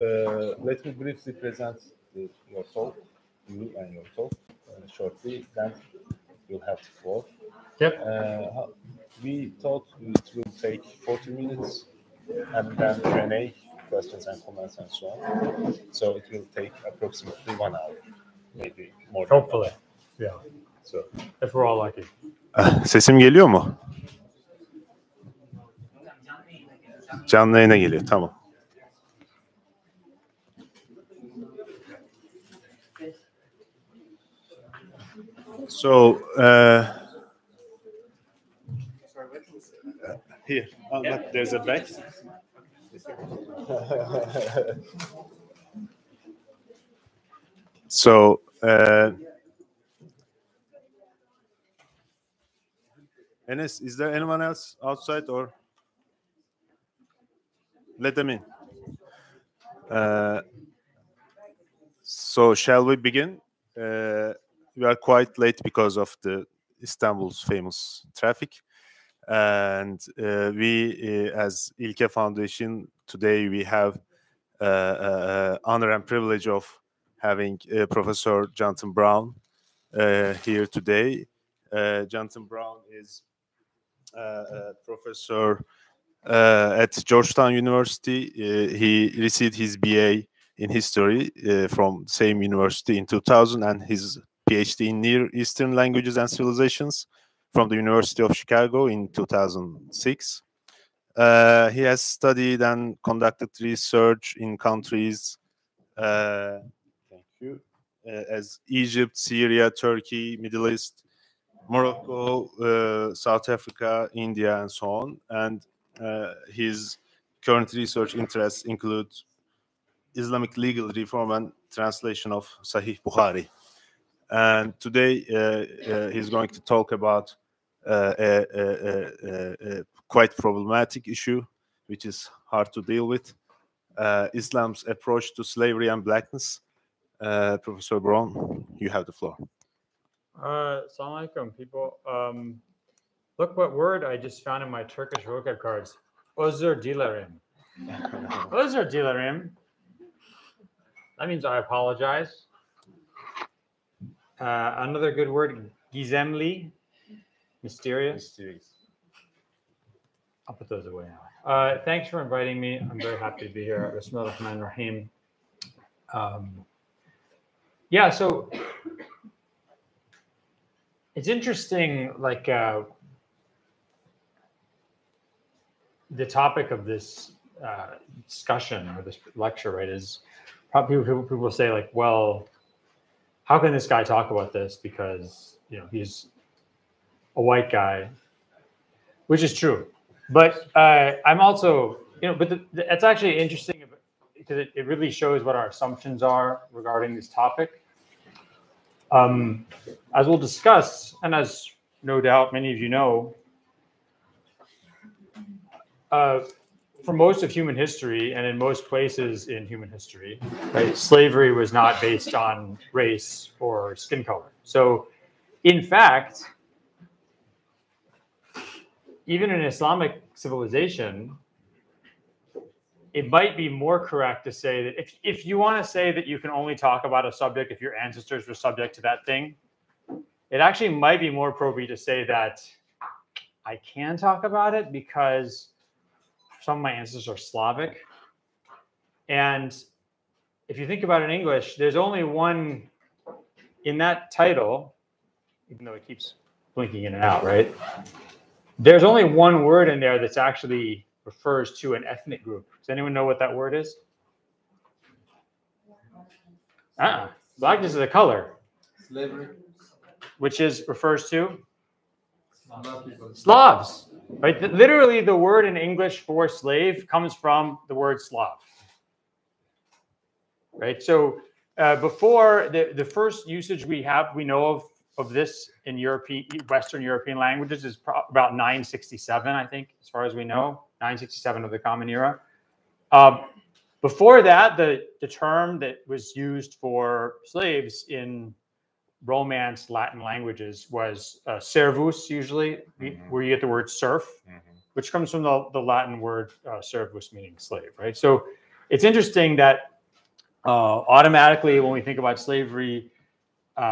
Let me briefly present your talk, you and your talk shortly, then you'll have the floor. Yep. We thought it will take 40 minutes and then Q&A, questions and comments and so on. So it will take approximately 1 hour, maybe more. Hopefully. Yeah. So, if we're all lucky. Sesim geliyor mu? Canlı yayına geliyor, tamam. So, here, but there's a back. So, Enes, is there anyone else outside or let them in? So shall we begin? We are quite late because of the Istanbul's famous traffic. And we, as İLKE Foundation, today we have honor and privilege of having Professor Jonathan Brown here today. Jonathan Brown is a professor at Georgetown University. He received his BA in history from the same university in 2000 and his PhD in Near Eastern Languages and Civilizations from the University of Chicago in 2006. He has studied and conducted research in countries as Egypt, Syria, Turkey, Middle East, Morocco, South Africa, India, and so on. And his current research interests include Islamic legal reform and translation of Sahih Bukhari. And today he's going to talk about a quite problematic issue, which is hard to deal with, Islam's approach to slavery and blackness. Professor Brown, you have the floor. Assalamu alaikum, people. Look what word I just found in my Turkish vocab cards. Özür dilerim. Özür dilerim. That means I apologize. Another good word, gizemli, mysterious. I'll put those away now. Thanks for inviting me. I'm very happy to be here. Bismillahirrahmanirrahim. Yeah, so it's interesting, like the topic of this discussion or this lecture, right, is probably people say like, well, how can this guy talk about this? Because, you know, he's a white guy, which is true. But I'm also, you know, but it's actually interesting because it really shows what our assumptions are regarding this topic. As we'll discuss, and as no doubt many of you know, for most of human history and in most places in human history, right, slavery was not based on race or skin color. So, in fact, even in Islamic civilization, it might be more correct to say that if you want to say that you can only talk about a subject if your ancestors were subject to that thing, it actually might be more appropriate to say that I can talk about it because some of my ancestors are Slavic. And if you think about it in English, there's only one in that title, even though it keeps blinking in and out, right? There's only one word in there that's actually refers to an ethnic group. Does anyone know what that word is? Blackness is a color. Slavery. Which refers to? Slavs. Right? Literally, the word in English for slave comes from the word Slav. Right? So before the first usage we know of this in Western European languages is about 967, I think, as far as we know, 967 of the Common Era. Before that, the term that was used for slaves in Romance Latin languages was servus, usually, where you get the word serf, which comes from the Latin word servus, meaning slave, right? So it's interesting that automatically when we think about slavery,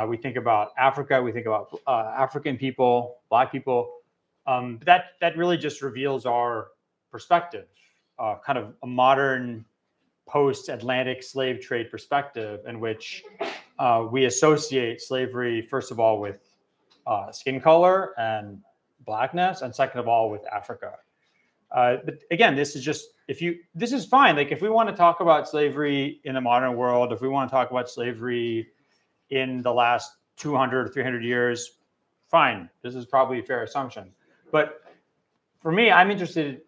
we think about Africa, we think about African people, Black people. That really just reveals our perspective, kind of a modern post-Atlantic slave trade perspective in which we associate slavery, first of all, with skin color and Blackness, and second of all, with Africa. But again, this is just, this is fine. Like if we want to talk about slavery in the modern world, if we want to talk about slavery in the last 200 or 300 years, fine. This is probably a fair assumption. But for me, I'm interested,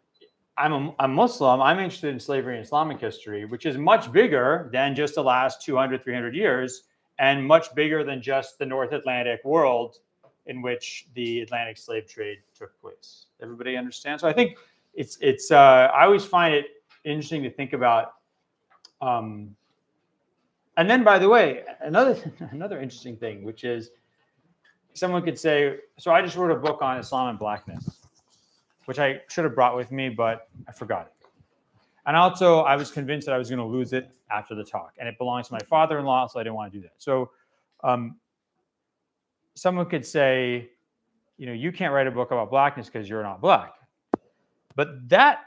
I'm Muslim, I'm interested in slavery and Islamic history, which is much bigger than just the last 200, 300 years, and much bigger than just the North Atlantic world in which the Atlantic slave trade took place. Everybody understand? So I think it's I always find it interesting to think about. And then, by the way, another interesting thing, which is someone could say, so I just wrote a book on Islam and Blackness, which I should have brought with me, but I forgot it. And also, I was convinced that I was going to lose it after the talk, and it belongs to my father-in-law, so I didn't want to do that. So someone could say, you can't write a book about Blackness because you're not Black. But that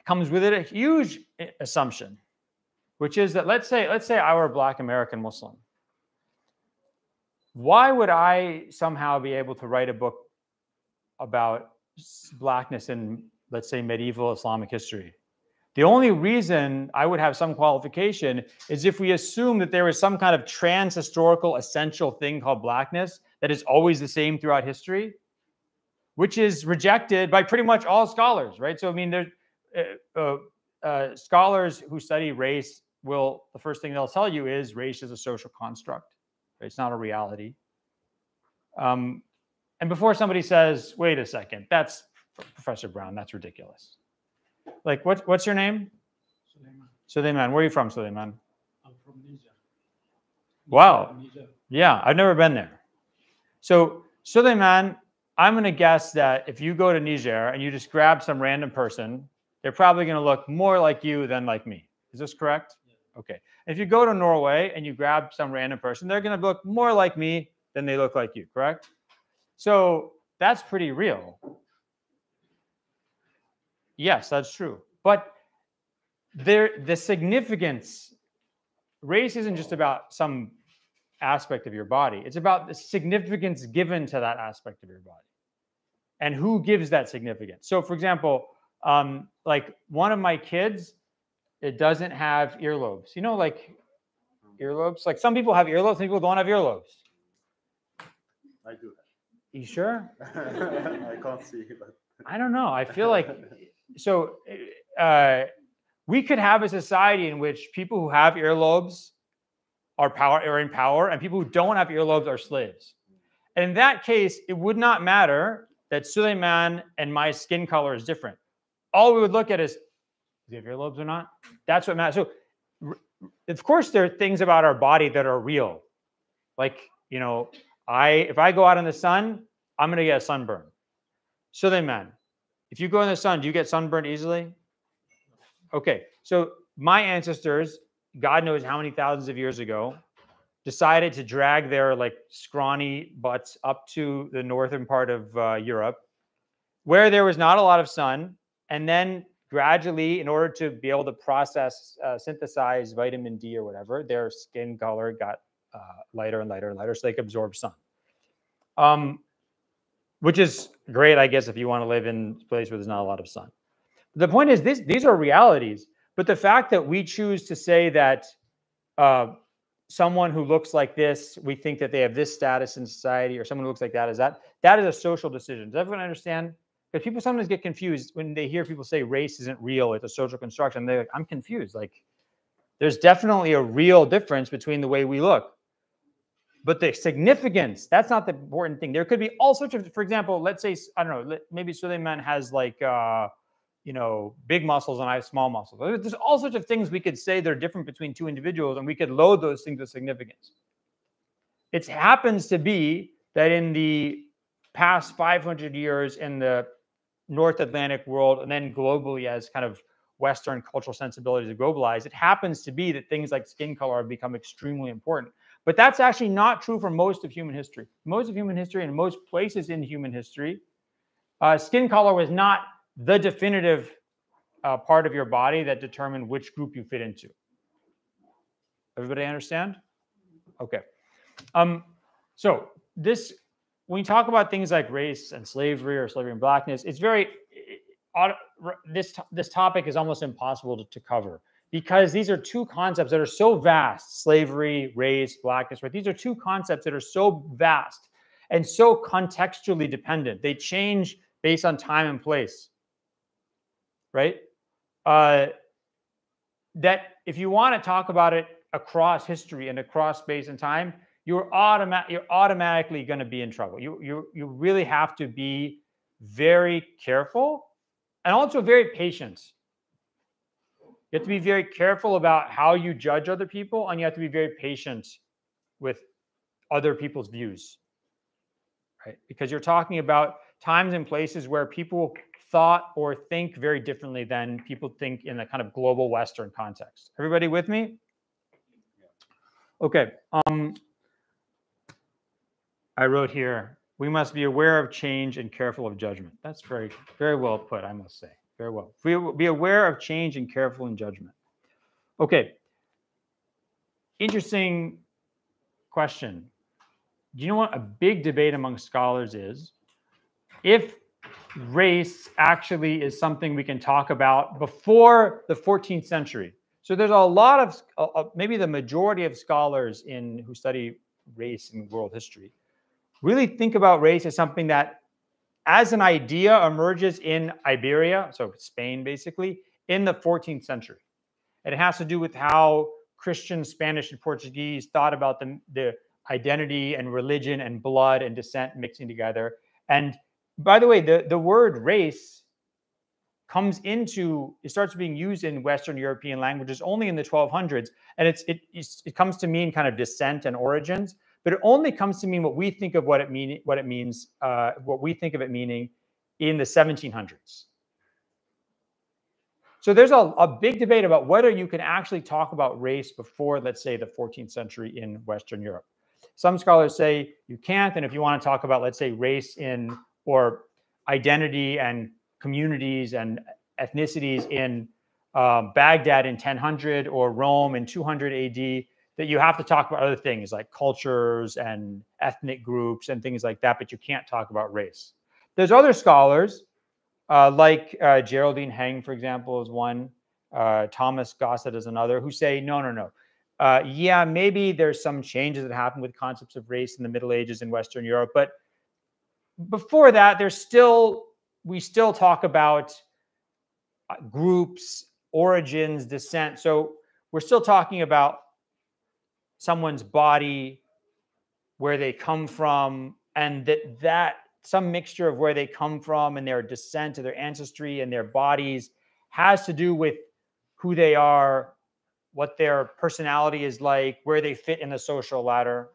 comes with it a huge assumption, which is that let's say I were a Black American Muslim. Why would I somehow be able to write a book about Blackness in, let's say, medieval Islamic history? The only reason I would have some qualification is if we assume that there is some kind of trans-historical essential thing called Blackness that is always the same throughout history, which is rejected by pretty much all scholars, right? So, I mean, there's scholars who study race the first thing they'll tell you is race is a social construct. Right? It's not a reality. And before somebody says, wait a second, that's Professor Brown, that's ridiculous. Like, what's your name? Suleiman. Where are you from, Suleiman? I'm from Niger. Wow. Niger. Yeah, I've never been there. So, Suleiman, I'm going to guess that if you go to Niger and you just grab some random person, they're probably going to look more like you than like me. Is this correct? Yeah. Okay. If you go to Norway and you grab some random person, they're going to look more like me than they look like you, correct? So that's pretty real. Yes, that's true. But the significance, race isn't just about some aspect of your body. It's about the significance given to that aspect of your body and who gives that significance. So, for example, like one of my kids, it doesn't have earlobes. Like earlobes? Like some people have earlobes, some people don't have earlobes. I do have. You sure? I can't see, but I don't know. I feel like so we could have a society in which people who have earlobes are in power, and people who don't have earlobes are slaves. And in that case, it would not matter that Suleiman and my skin color is different. All we would look at is, do you have earlobes or not? That's what matters. So, of course, there are things about our body that are real. Like, if I go out in the sun, I'm going to get a sunburn. Suleiman, if you go in the sun, do you get sunburned easily? Okay, so my ancestors, God knows how many thousands of years ago, decided to drag their scrawny butts up to the northern part of Europe, where there was not a lot of sun, and then gradually, in order to be able to synthesize vitamin D or whatever, their skin color got lighter and lighter and lighter, so they could absorb sun. Which is great, I guess, if you want to live in a place where there's not a lot of sun. The point is, these are realities. But the fact that we choose to say that someone who looks like this, we think that they have this status in society, or someone who looks like that is a social decision. Does everyone understand? Because people sometimes get confused when they hear people say race isn't real, it's a social construction. They're like, I'm confused. Like, there's definitely a real difference between the way we look. But the significance, that's not the important thing. There could be all sorts of, for example, let's say, I don't know, maybe Suleiman has big muscles and I have small muscles. There's all sorts of things we could say that are different between two individuals, and we could load those things with significance. It happens to be that in the past 500 years in the North Atlantic world, and then globally as kind of Western cultural sensibilities are globalized, it happens to be that things like skin color have become extremely important. But that's actually not true for most of human history. Most of human history and most places in human history, skin color was not the definitive part of your body that determined which group you fit into. Everybody understand? Okay. So this, when you talk about things like race and slavery or slavery and blackness, it's very, this topic is almost impossible to cover because these are two concepts that are so vast, slavery, race, blackness, right? These are two concepts that are so vast and so contextually dependent. They change based on time and place, right? That if you want to talk about it across history and across space and time, you're automatically going to be in trouble. You really have to be very careful and also very patient. You have to be very careful about how you judge other people, and you have to be very patient with other people's views, right? Because you're talking about times and places where people thought or think very differently than people think in a kind of global Western context. Everybody with me? Okay. I wrote here, we must be aware of change and careful of judgment. That's very, very well put, I must say. Very well. We will be aware of change and careful in judgment. Okay. Interesting question. Do you know what a big debate among scholars is? If race actually is something we can talk about before the 14th century. So there's a lot of, maybe the majority of scholars who study race in world history really think about race as something that, as an idea, emerges in Iberia, so Spain basically, in the 14th century. And it has to do with how Christian, Spanish, and Portuguese thought about the identity and religion and blood and descent mixing together. And by the way, the word race it starts being used in Western European languages only in the 1200s. And it comes to mean kind of descent and origins, but it only comes to mean what we think of what we think of it meaning in the 1700s. So there's a big debate about whether you can actually talk about race before, let's say, the 14th century in Western Europe. Some scholars say you can't, and if you want to talk about, let's say, race or identity and communities and ethnicities in Baghdad in 1000 or Rome in 200 AD, that you have to talk about other things like cultures and ethnic groups and things like that, but you can't talk about race. There's other scholars, like Geraldine Heng, for example, is one, Thomas Gossett is another, who say, no. Yeah, maybe there's some changes that happen with concepts of race in the Middle Ages in Western Europe, but before that, we still talk about groups, origins, descent. So we're still talking about someone's body, where they come from, and that some mixture of where they come from and their descent or their ancestry and their bodies has to do with who they are, what their personality is like, where they fit in the social ladder.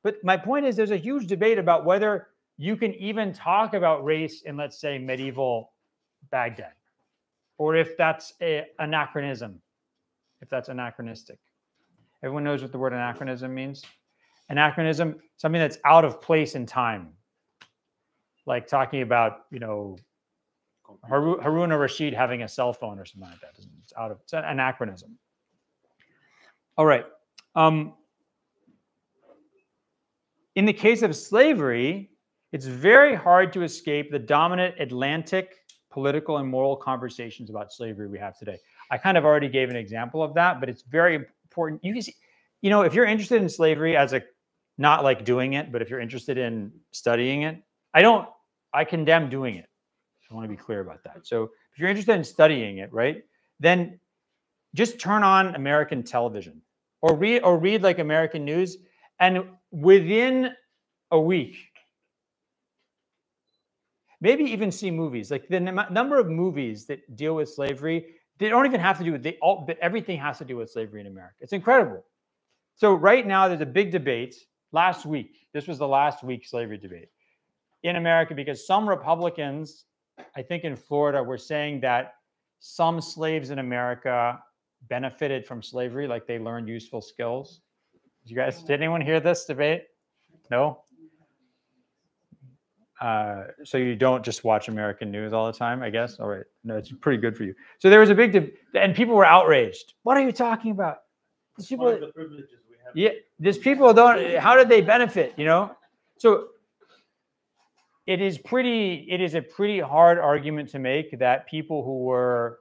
But my point is, there's a huge debate about whether you can even talk about race in, let's say, medieval Baghdad, or if that's an anachronism, if that's anachronistic. Everyone knows what the word anachronism means. Anachronism, something that's out of place in time. Like talking about, Haruna Rasheed having a cell phone or something like that. It's an anachronism. All right. In the case of slavery, it's very hard to escape the dominant Atlantic political and moral conversations about slavery we have today. I kind of already gave an example of that, but it's very important. You can see, if you're interested in slavery not like doing it, but if you're interested in studying it, I condemn doing it. I want to be clear about that. So if you're interested in studying it, right, then just turn on American television or read like American news, and within a week, maybe even see movies. Like the number of movies that deal with slavery, they don't even have to do with but everything has to do with slavery in America. It's incredible. So right now there's a big debate. Last week, this was the last week slavery debate in America, because some Republicans, I think in Florida, were saying that some slaves in America benefited from slavery, like they learned useful skills. Did anyone hear this debate? No? So you don't just watch American news all the time, I guess? All right. No, it's pretty good for you. So there was a big debate, and people were outraged. What are you talking about? These people, one of the privileges we have. yeah, these people don't, how did they benefit, you know? So it is a pretty hard argument to make that people who were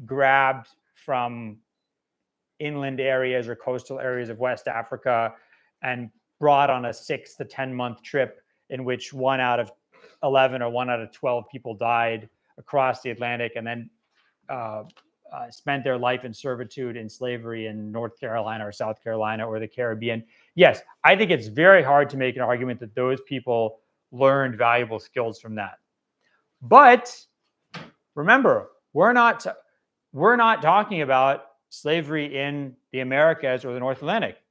grabbed from inland areas or coastal areas of West Africa and brought on a 6 to 10 month trip in which 1 out of 11 or 1 out of 12 people died across the Atlantic and then spent their life in servitude in slavery in North Carolina or South Carolina or the Caribbean. Yes, I think it's very hard to make an argument that those people learned valuable skills from that. But remember, we're not talking about slavery in the Americas or the North Atlantic.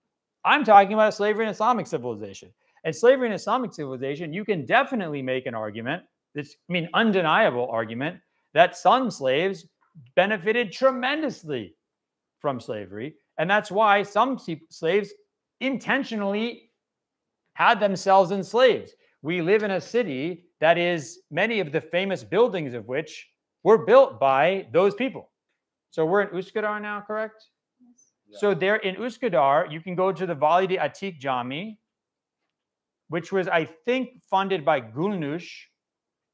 I'm talking about slavery in Islamic civilization. And slavery in Islamic civilization, you can definitely make an argument, undeniable argument, that some slaves benefited tremendously from slavery. And that's why some slaves intentionally had themselves enslaved. We live in a city that is, many of the famous buildings of which were built by those people. So we're in Üsküdar now, correct? Yes. Yeah. So there in Üsküdar, you can go to the Valide Atik Cami, which was, I think, funded by Gülnüş,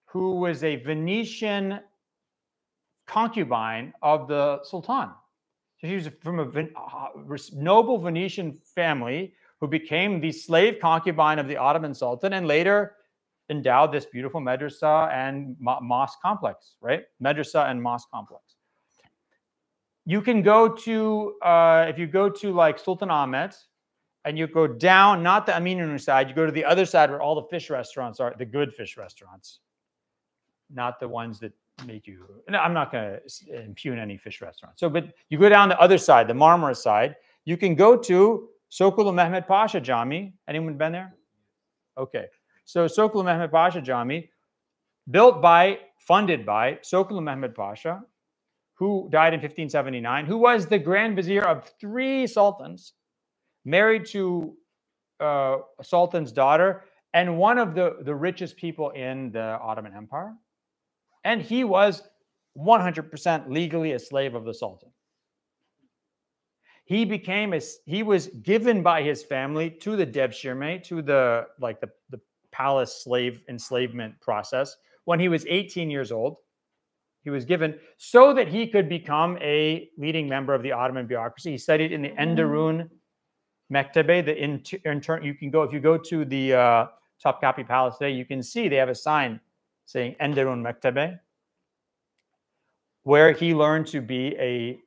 who was a Venetian concubine of the Sultan. So she was from a noble Venetian family who became the slave concubine of the Ottoman Sultan and later endowed this beautiful madrasa and mosque complex, right? Madrasa and mosque complex. You can go to, if you go to like Sultan Ahmet and you go down, not the Aminur side, you go to the other side where all the fish restaurants are, the good fish restaurants, not the ones that make you, no, I'm not going to impugn any fish restaurant. So, but you go down the other side, the Marmara side, you can go to Sokulu Mehmet Pasha Cami. Anyone been there? Okay. So Sokulu Mehmet Pasha Cami, funded by Sokulu Mehmet Pasha, who died in 1579, who was the Grand Vizier of 3 sultans, married to a sultan's daughter, and one of the richest people in the Ottoman Empire. And he was 100% legally a slave of the sultan. He was given by his family to the devshirme, to the palace slave enslavement process when he was 18 years old. He was given so that he could become a leading member of the Ottoman bureaucracy. He studied in the Enderun Mektebe. You can go, if you go to the Topkapi Palace today, you can see they have a sign saying Enderun Mektebe, where he learned to be a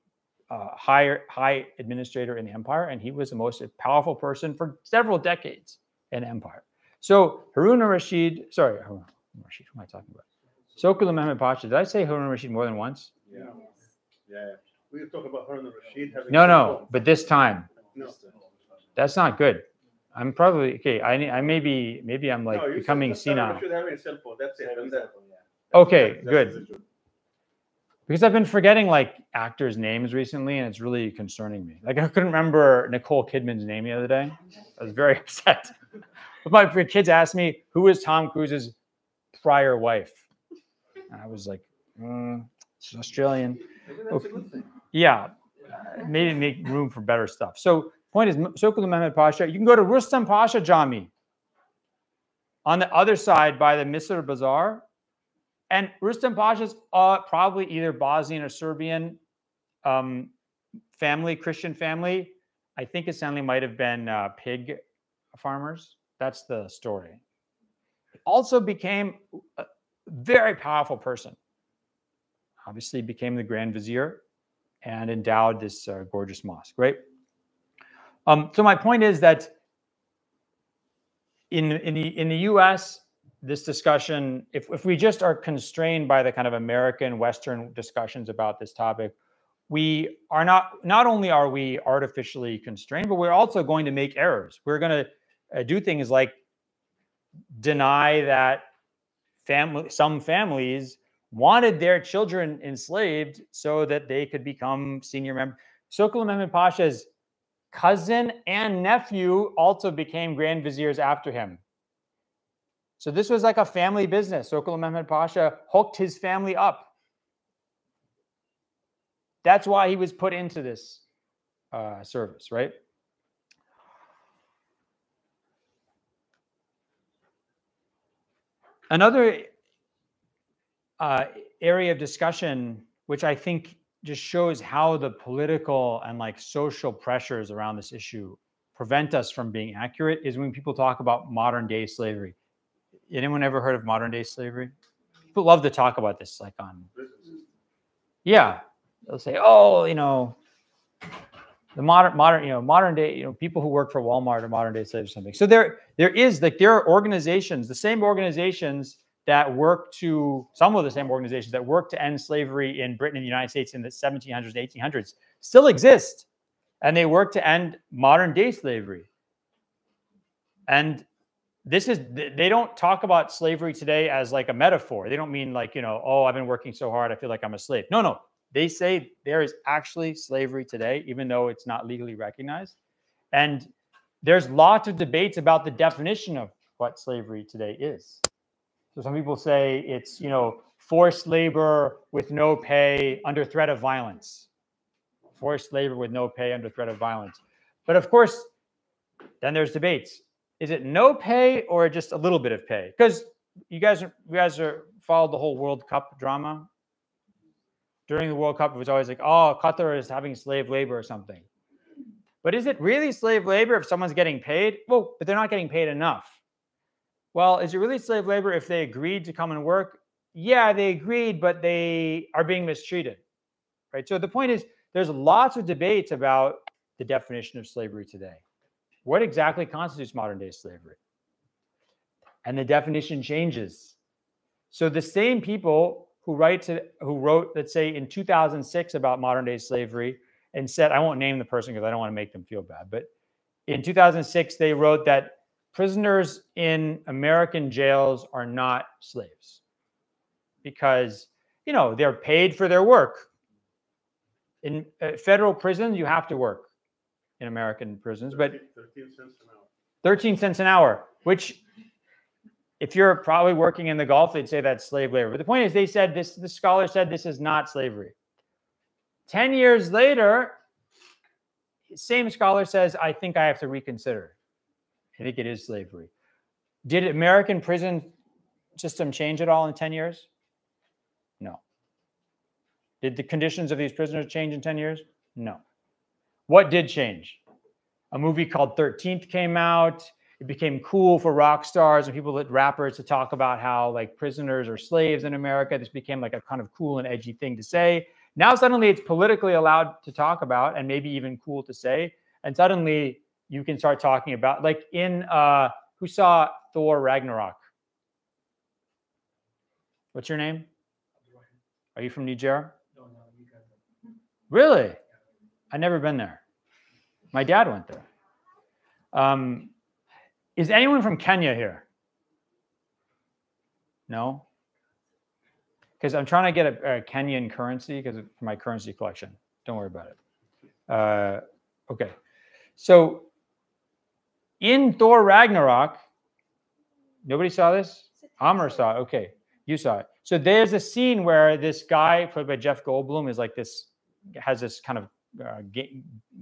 high administrator in the empire, and he was the most powerful person for several decades in the empire. So Haruna Rasheed, who am I talking about? Sokulu Mehmet Pasha. Did I say Haruna Rasheed more than once? Yeah. Yeah. We talk about Haruna Rasheed having no, but this time. No. That's not good. I'm probably okay. I maybe I'm like becoming senile. You should have a cell phone. That's it. Okay, good. Because I've been forgetting like actors' names recently, and it's really concerning me. Like I couldn't remember Nicole Kidman's name the other day. I was very upset. But my kids asked me who was Tom Cruise's prior wife. And I was like, she's Australian. Okay. Yeah, maybe make room for better stuff. So point is, Sokulu Mehmet Pasha, you can go to Rustam Pasha Cami on the other side by the Misr Bazaar. And Rustam Pasha's probably either Bosnian or Serbian family, Christian family. I think his family might have been pig farmers. That's the story. Also became a very powerful person. Obviously became the Grand Vizier and endowed this gorgeous mosque, right? So my point is that in the U.S., this discussion, if we just are constrained by the kind of American Western discussions about this topic, we are not only are we artificially constrained, but we're also going to make errors. We're going to do things like deny that some families wanted their children enslaved so that they could become senior members. Sultan Mehmed Pasha's cousin and nephew also became Grand Viziers after him. So this was like a family business. Sultan Mehmed Pasha hooked his family up. That's why he was put into this service, right? Another area of discussion, which I think just shows how the political and like social pressures around this issue prevent us from being accurate, is when people talk about modern day slavery. Anyone ever heard of modern day slavery? People love to talk about this, like on, yeah, they'll say, oh, you know, the modern day, people who work for Walmart are modern day slaves or something. So there are organizations, the same organizations that work to, some of the same organizations that work to end slavery in Britain and the United States in the 1700s, 1800s still exist. And they work to end modern day slavery. And they don't talk about slavery today as like a metaphor. They don't mean like, oh, I've been working so hard, I feel like I'm a slave. No. They say there is actually slavery today, even though it's not legally recognized. And there's lots of debates about the definition of what slavery today is. So some people say it's, forced labor with no pay under threat of violence. Forced labor with no pay under threat of violence. But of course, then there's debates. Is it no pay or just a little bit of pay? Because you guys are followed the whole World Cup drama. During the World Cup, it was always like, oh, Qatar is having slave labor or something. But is it really slave labor if someone's getting paid? Well, but they're not getting paid enough. Well, is it really slave labor if they agreed to come and work? Yeah, they agreed, but they are being mistreated, right? So the point is, there's lots of debates about the definition of slavery today. What exactly constitutes modern day slavery? And the definition changes. So the same people who wrote, let's say, in 2006 about modern day slavery and said, I won't name the person because I don't want to make them feel bad, but in 2006, they wrote that prisoners in American jails are not slaves because, they're paid for their work. In federal prisons, you have to work in American prisons, but 13 cents an hour. 13 cents an hour, which if you're probably working in the Gulf, they'd say that's slave labor. But the point is, the scholar said this is not slavery. 10 years later, same scholar says, I think I have to reconsider. I think it is slavery. Did American prison system change at all in 10 years? No. Did the conditions of these prisoners change in 10 years? No. What did change? A movie called 13th came out. It became cool for rock stars and people, rappers, to talk about how like prisoners are slaves in America. This became like a kind of cool and edgy thing to say. Now suddenly it's politically allowed to talk about and maybe even cool to say. And suddenly you can start talking about, like in, who saw Thor Ragnarok? What's your name? Are you from Niger? No, Uganda. Really? I've never been there. My dad went there. Is anyone from Kenya here? No? Because I'm trying to get a Kenyan currency for my currency collection. Don't worry about it. Okay. So in Thor Ragnarok, nobody saw this? Amr saw it. Okay. You saw it. So there's a scene where this guy, played by Jeff Goldblum, is like this, has this kind of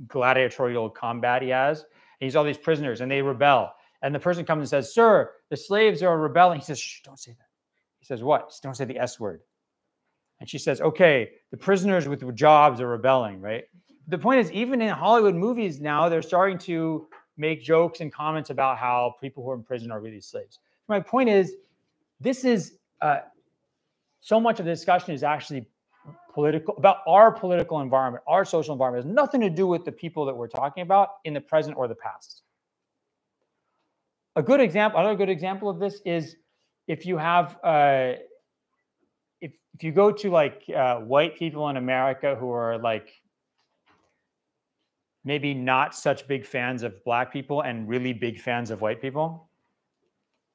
gladiatorial combat he has. And he's all these prisoners and they rebel. And the person comes and says, sir, the slaves are rebelling. He says, shh, don't say that. He says, what? Just don't say the S word. And she says, okay, the prisoners with jobs are rebelling, right? The point is, even in Hollywood movies now, they're starting to make jokes and comments about how people who are in prison are really slaves. My point is, this is, so much of the discussion is actually political, about our political environment, our social environment. It has nothing to do with the people that we're talking about in the present or the past. Another good example of this is if you have, if you go to like white people in America who are like maybe not such big fans of black people and really big fans of white people,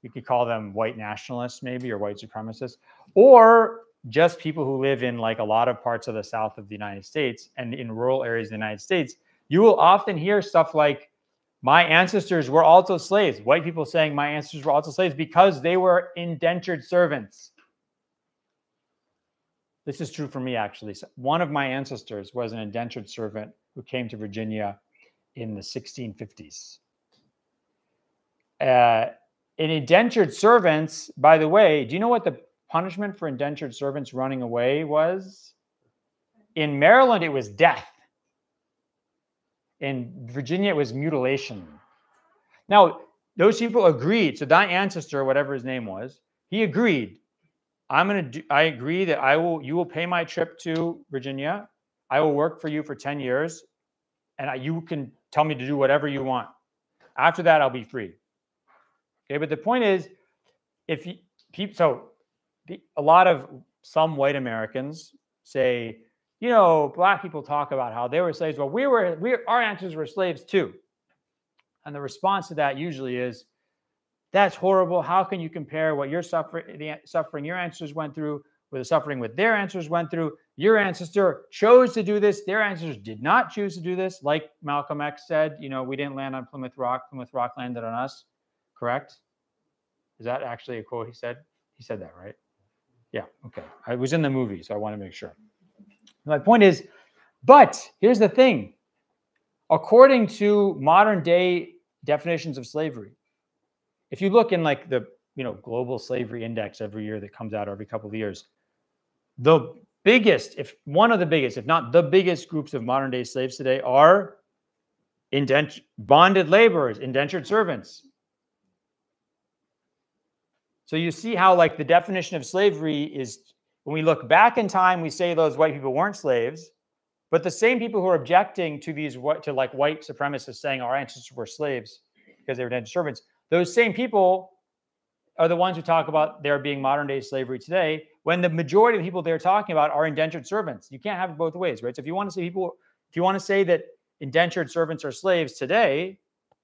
you could call them white nationalists maybe, or white supremacists. Or just people who live in like a lot of parts of the south of the United States and in rural areas of the United States, you will often hear stuff like, my ancestors were also slaves. White people saying my ancestors were also slaves because they were indentured servants. This is true for me, actually. So one of my ancestors was an indentured servant who came to Virginia in the 1650s. In indentured servants, by the way, do you know what the punishment for indentured servants running away was? In Maryland, it was death. In Virginia, it was mutilation. Now, those people agreed. So that ancestor, whatever his name was, he agreed. I agree that you will pay my trip to Virginia. I will work for you for 10 years, and you can tell me to do whatever you want. After that, I'll be free. Okay, but the point is, some white Americans say, you know, black people talk about how they were slaves. Well, our ancestors were slaves too. And the response to that usually is, that's horrible. How can you compare what the suffering your ancestors went through with the suffering what their ancestors went through? Your ancestor chose to do this. Their ancestors did not choose to do this. Like Malcolm X said, you know, we didn't land on Plymouth Rock. Plymouth Rock landed on us. Correct? Is that actually a quote he said? He said that, right? Yeah, okay. I was in the movie, so I want to make sure. My point is, but here's the thing. According to modern day definitions of slavery, if you look in like the global slavery index every year that comes out every couple of years, the biggest, if one of the biggest, if not the biggest groups of modern day slaves today are bonded laborers, indentured servants. So you see how like the definition of slavery is, when we look back in time, we say those white people weren't slaves, but the same people who are objecting to white supremacists saying our ancestors were slaves because they were indentured servants, those same people are the ones who talk about there being modern day slavery today, when the majority of the people they're talking about are indentured servants. You can't have it both ways, right? So if you want to say that indentured servants are slaves today,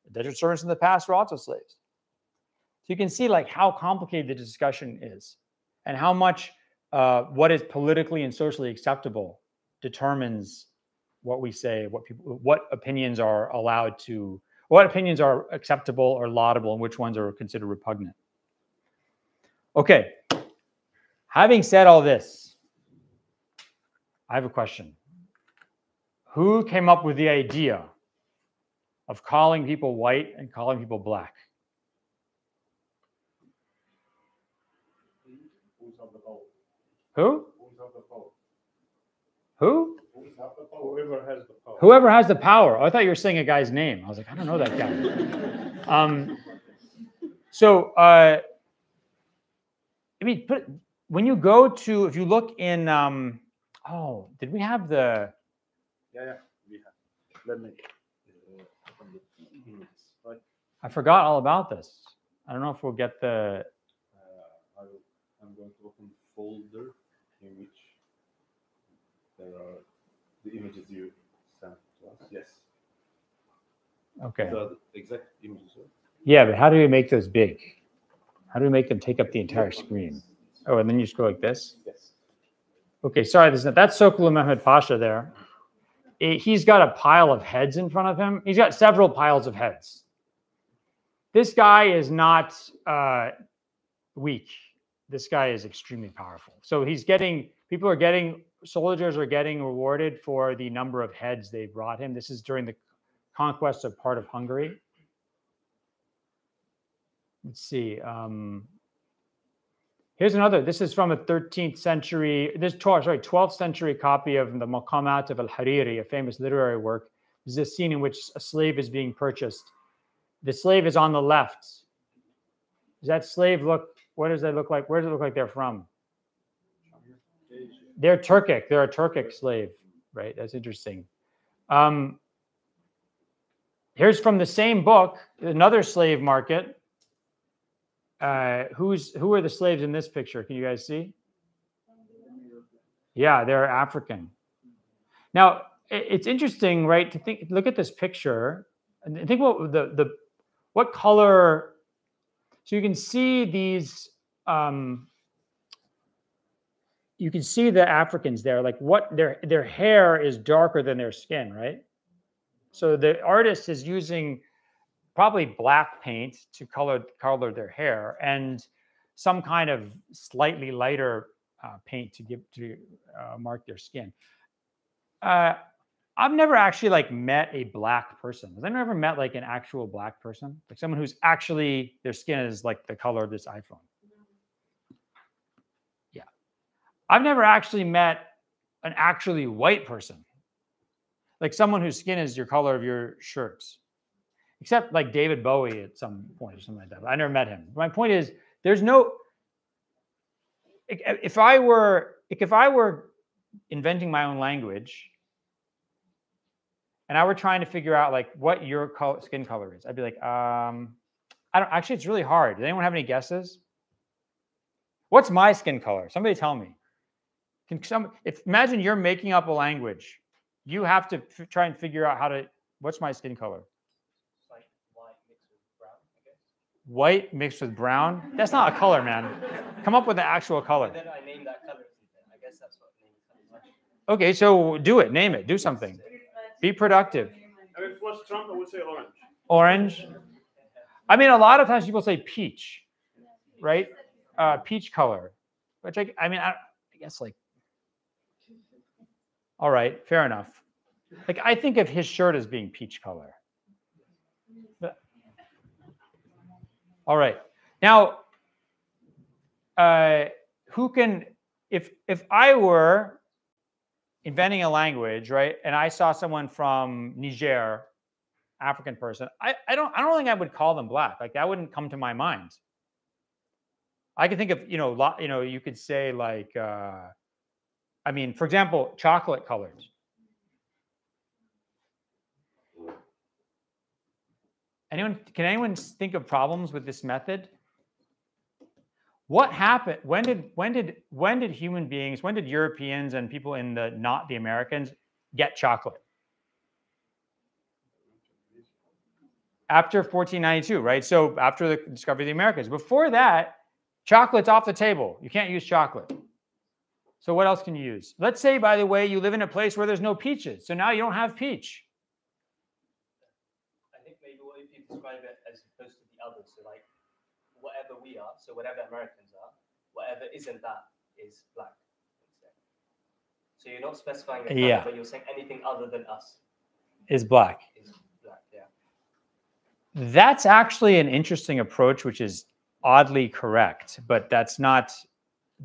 indentured servants in the past were also slaves. So you can see like how complicated the discussion is, and how much what is politically and socially acceptable determines what we say, what opinions are allowed to, what opinions are acceptable or laudable, and which ones are considered repugnant. Okay, having said all this, I have a question. Who came up with the idea of calling people white and calling people black? Who? Who? Whoever has the power. Whoever has the power. Oh, I thought you were saying a guy's name. I was like, I don't know that guy. I mean, when you go to, if you look in, did we have the? Yeah, we have. Let me. I forgot all about this. I don't know if we'll get the. I'm going to open folder in which there are the images you sent to us. Yes. Okay. The exact images. Yeah, but how do we make those big? How do we make them take up the entire screen? Oh, and then you just go like this? Yes. Okay, sorry, that's Sokulu Mehmed Pasha there. He's got a pile of heads in front of him. He's got several piles of heads. This guy is not weak. This guy is extremely powerful. So soldiers are getting rewarded for the number of heads they brought him. This is during the conquest of part of Hungary. Let's see. Here's another. This is from a 13th century, 12th century copy of the Maqamat of Al-Hariri, a famous literary work. This is a scene in which a slave is being purchased. The slave is on the left. Does that slave look, what does that look like? Where does it look like they're from? They're Turkic. They're a Turkic slave, right? That's interesting. Here's from the same book, another slave market. Who are the slaves in this picture? Can you guys see? Yeah, they're African. Now, it's interesting, right, to look at this picture and think what what color. So you can see these you can see the Africans there, like what their hair is darker than their skin, right? So the artist is using probably black paint to color their hair and some kind of slightly lighter paint to mark their skin. I've never actually like met a black person. Have I ever met like an actual black person? Like someone who's actually, their skin is like the color of this iPhone. Yeah. I've never actually met an actually white person. Like someone whose skin is your color of your shirts. Except like David Bowie at some point or something like that. But I never met him. My point is, there's no, if I were inventing my own language and I were trying to figure out like what your skin color is, I'd be like, I don't, actually, it's really hard. Does anyone have any guesses? What's my skin color? Somebody tell me. Imagine you're making up a language. You have to try and figure out what's my skin color? White mixed with brown? That's not a color, man. Come up with the actual color. Then I name that color. I guess that's what naming color is. Okay, so do it. Name it. Do something. Be productive. If it was Trump, I would say orange. Orange. I mean, a lot of times people say peach, right? Peach color. Which I guess like. All right, fair enough. Like I think of his shirt as being peach color. All right. Now, who can, if I were inventing a language, right, and I saw someone from Niger, African person, I don't think I would call them black. Like that wouldn't come to my mind. I could think of, you could say like, I mean, for example, chocolate colored. Can anyone think of problems with this method? What happened? When did human beings, when did Europeans and people in not the Americans get chocolate? After 1492, right? So after the discovery of the Americas. Before that, chocolate's off the table. You can't use chocolate. So what else can you use? Let's say, by the way, you live in a place where there's no peaches. So now you don't have peach. Describe it as opposed to the others. So like whatever we are, so whatever Americans are, whatever isn't that is black instead. So you're not specifying the color, but you're saying anything other than us is black. Is black, yeah. That's actually an interesting approach, which is oddly correct, but that's not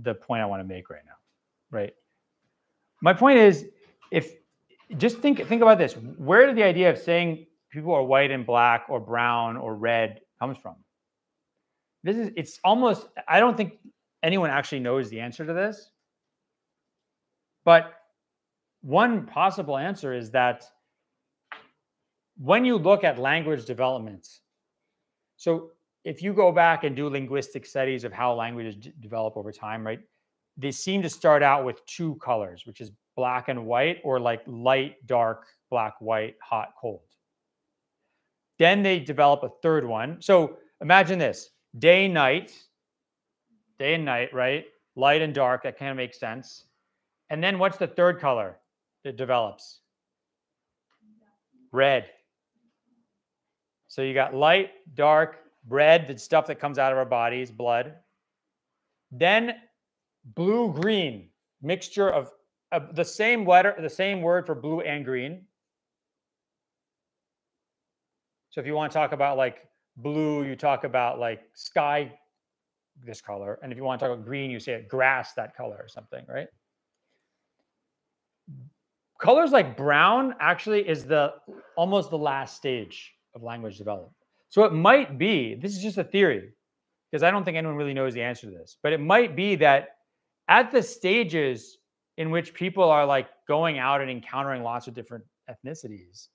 the point I want to make right now, right? My point is, just think about this. Where did the idea of saying people are white and black or brown or red comes from? It's almost, I don't think anyone actually knows the answer to this. But one possible answer is that when you look at language development, so if you go back and do linguistic studies of how languages develop over time, right? They seem to start out with two colors, which is black and white, or like light, dark, black, white, hot, cold. Then they develop a third one. So imagine this, day and night, right? Light and dark, that kind of makes sense. And then what's the third color that develops? Red. So you got light, dark, red, the stuff that comes out of our bodies, blood. Then blue, green, mixture of the same letter, the same word for blue and green. So if you want to talk about like blue, you talk about like sky, this color. And if you want to talk about green, you say grass, that color or something, right? Colors like brown actually is almost the last stage of language development. So it might be, this is just a theory, because I don't think anyone really knows the answer to this, but it might be that at the stages in which people are like going out and encountering lots of different ethnicities,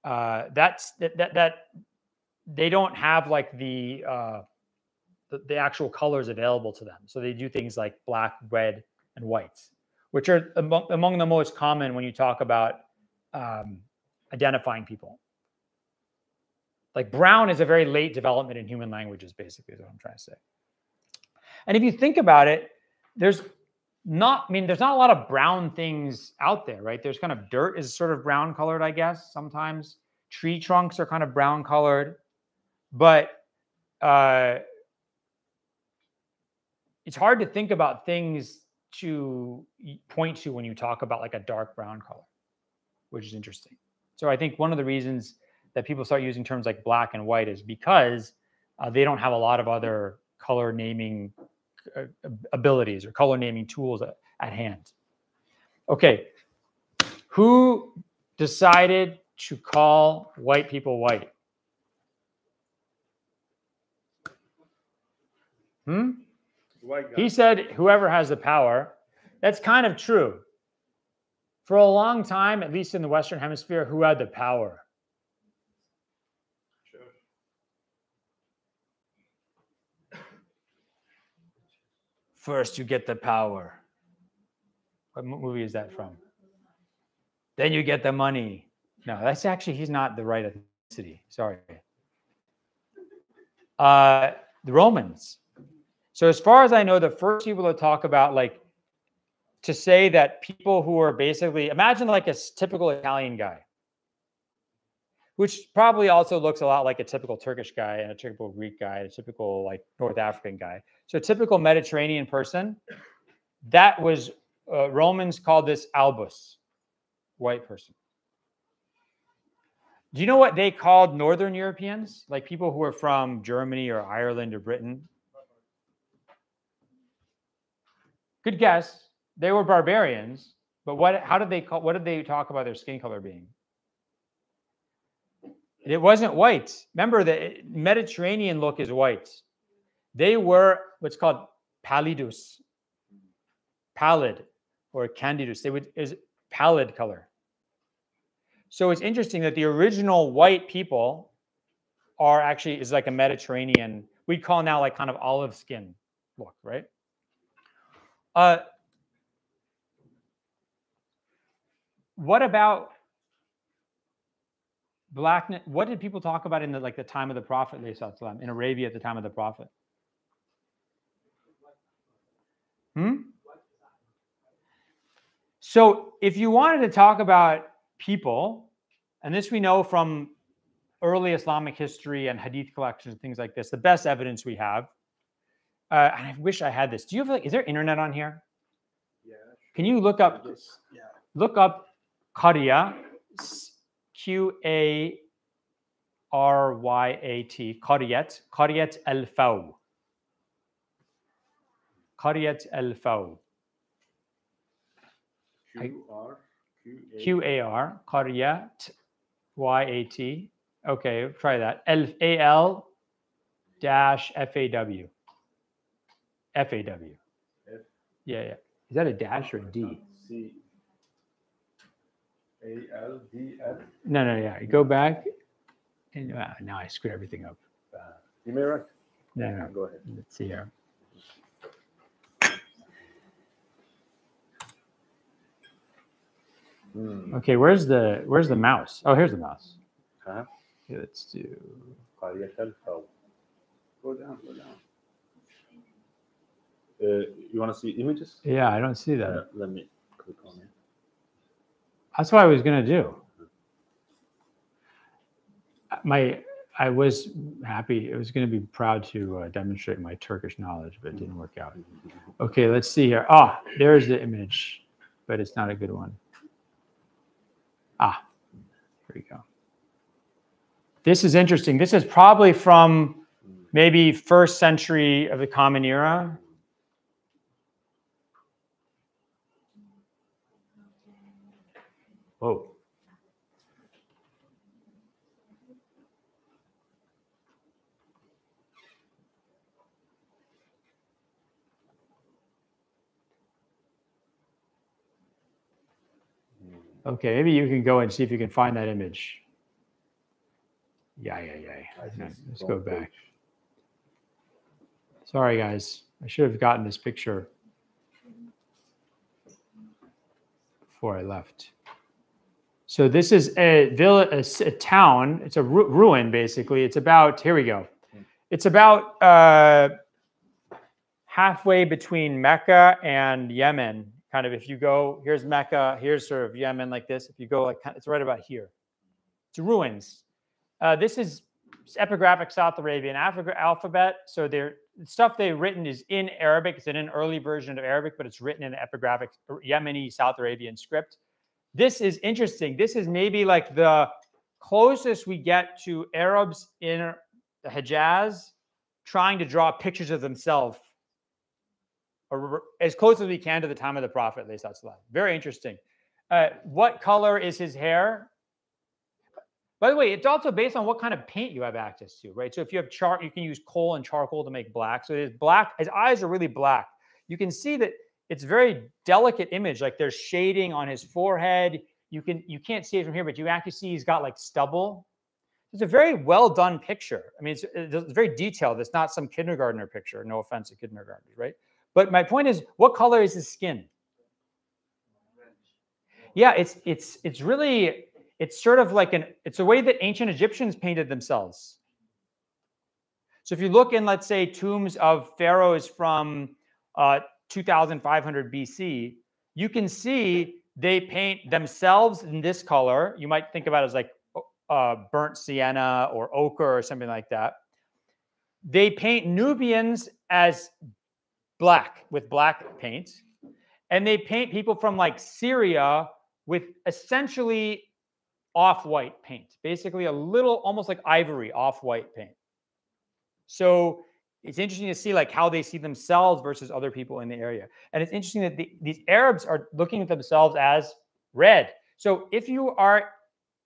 that they don't have like the actual colors available to them. So they do things like black, red, and white, which are among the most common when you talk about identifying people. Like brown is a very late development in human languages, basically, is what I'm trying to say. And if you think about it, there's not, I mean, there's not a lot of brown things out there, right? There's kind of dirt is sort of brown colored, I guess, sometimes. Tree trunks are kind of brown colored, but it's hard to think about things to point to when you talk about like a dark brown color, which is interesting. So I think one of the reasons that people start using terms like black and white is because they don't have a lot of other color naming abilities or color naming tools at hand. Okay, who decided to call white people white? He said whoever has the power. That's kind of true. For a long time, at least in the Western Hemisphere, who had the power? Sure. First, you get the power. What movie is that from? Then you get the money. No, that's actually, he's not the right ethnicity. Sorry. The Romans. So as far as I know, the first people to talk about, like, to say that people who are basically, imagine like a typical Italian guy, which probably also looks a lot like a typical Turkish guy and a typical Greek guy, a typical like North African guy. So a typical Mediterranean person, that was, Romans called this albus, white person. Do you know what they called Northern Europeans? Like people who were from Germany or Ireland or Britain? Good guess. They were barbarians, but what did they talk about their skin color being? It wasn't white. Remember, the Mediterranean look is white. They were what's called pallidus, pallid, or candidus. Is pallid color. So it's interesting that the original white people are actually is like a Mediterranean. We'd call now like kind of olive skin look, right? What about blackness? What did people talk about in the like the time of the Prophet, in Arabia at the time of the Prophet? So if you wanted to talk about people, and this we know from early Islamic history and hadith collections and things like this, the best evidence we have. And I wish I had this. Do you have like, is there internet on here? Yeah. Can you look up, look up Qaryat, Qaryat, Qaryat al-Faw. Qaryat al-Faw. Q-A-R, Qaryat, Y-A-T. Okay, try that. Al-F-A-W. F-A-W. Yeah. Is that a dash or a D? C-A-L-D-F. No, yeah. You go back. And, now I screwed everything up. You may right. No. Go ahead. Let's see here. Okay, where's the mouse? Oh, here's the mouse. Okay, let's do. Go down. You want to see images? Yeah, I don't see that. Let me click on it. That's what I was gonna do. I was happy. I was gonna be proud to demonstrate my Turkish knowledge, but it didn't work out. Okay, let's see here. Ah, there's the image, but it's not a good one. Ah, here we go. This is interesting. This is probably from maybe 1st century of the Common Era. Whoa. Okay, maybe you can go and see if you can find that image. Yeah. Let's go back. Sorry, guys. I should have gotten this picture before I left. So this is a village, a town. It's a ruin, basically. It's about, here we go. It's about halfway between Mecca and Yemen. Kind of, if you go, here's Mecca, here's sort of Yemen like this. If you go like, it's right about here. It's ruins. This is epigraphic South Arabian alphabet. So the stuff they've written is in Arabic. It's in an early version of Arabic, but it's written in the epigraphic Yemeni South Arabian script. This is interesting. This is maybe like the closest we get to Arabs in the Hejaz trying to draw pictures of themselves, or as close as we can to the time of the Prophet. Very interesting. What color is his hair? By the way, it's also based on what kind of paint you have access to, right? So if you have you can use coal and charcoal to make black. So it's black. His eyes are really black. You can see that it's very delicate image. Like there's shading on his forehead. You can't see it from here, but you actually see he's got like stubble. It's a very well done picture. I mean, it's very detailed. It's not some kindergartner picture. No offense to kindergartners, right? But my point is, what color is his skin? Yeah, it's really, it's sort of like it's a way that ancient Egyptians painted themselves. So if you look in, let's say, tombs of pharaohs from 2500 BC, you can see they paint themselves in this color. You might think about it as like burnt sienna or ochre or something like that. They paint Nubians as black with black paint. And they paint people from like Syria with essentially off-white paint, basically a little almost like ivory off-white paint. So it's interesting to see like how they see themselves versus other people in the area. And it's interesting that these Arabs are looking at themselves as red. So if you are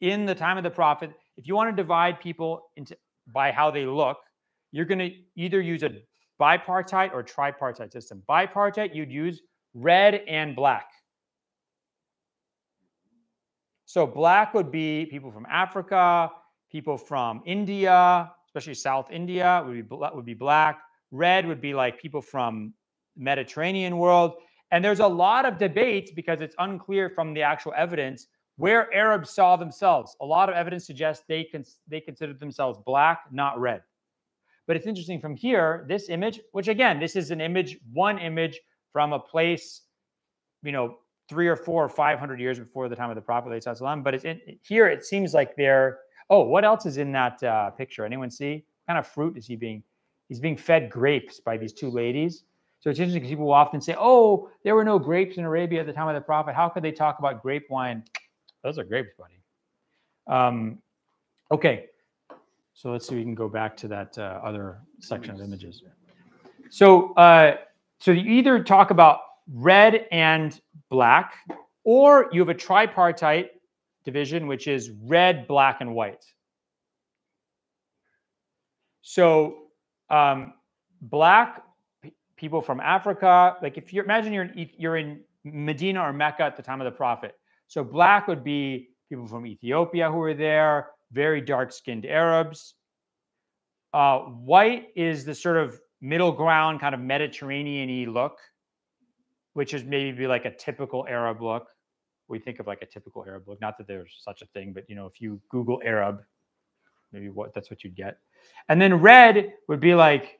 in the time of the Prophet, if you want to divide people by how they look, you're going to either use a bipartite or tripartite system. Bipartite, you'd use red and black. So black would be people from Africa, people from India, especially South India would be black. Red would be like people from the Mediterranean world. And there's a lot of debate because it's unclear from the actual evidence where Arabs saw themselves. A lot of evidence suggests they considered themselves black, not red. But it's interesting from here, this image, which again, this is one image from a place, 300 or 400 or 500 years before the time of the Prophet. But here it seems like they're, oh, what else is in that picture? Anyone see? What kind of fruit is he being? He's being fed grapes by these two ladies. So it's interesting because people will often say, oh, there were no grapes in Arabia at the time of the Prophet. How could they talk about grape wine? Those are grapes, buddy. Okay. So let's see if we can go back to that other section of images. So, so you either talk about red and black, or you have a tripartite division, which is red, black, and white. So black people from Africa, like if you imagine you're in Medina or Mecca at the time of the Prophet. So black would be people from Ethiopia who were there, very dark-skinned Arabs. White is the sort of middle ground, kind of Mediterranean-y look, which is maybe like a typical Arab look. We think of like a typical Arab look. Not that there's such a thing, but if you Google Arab, maybe that's what you'd get. And then red would be like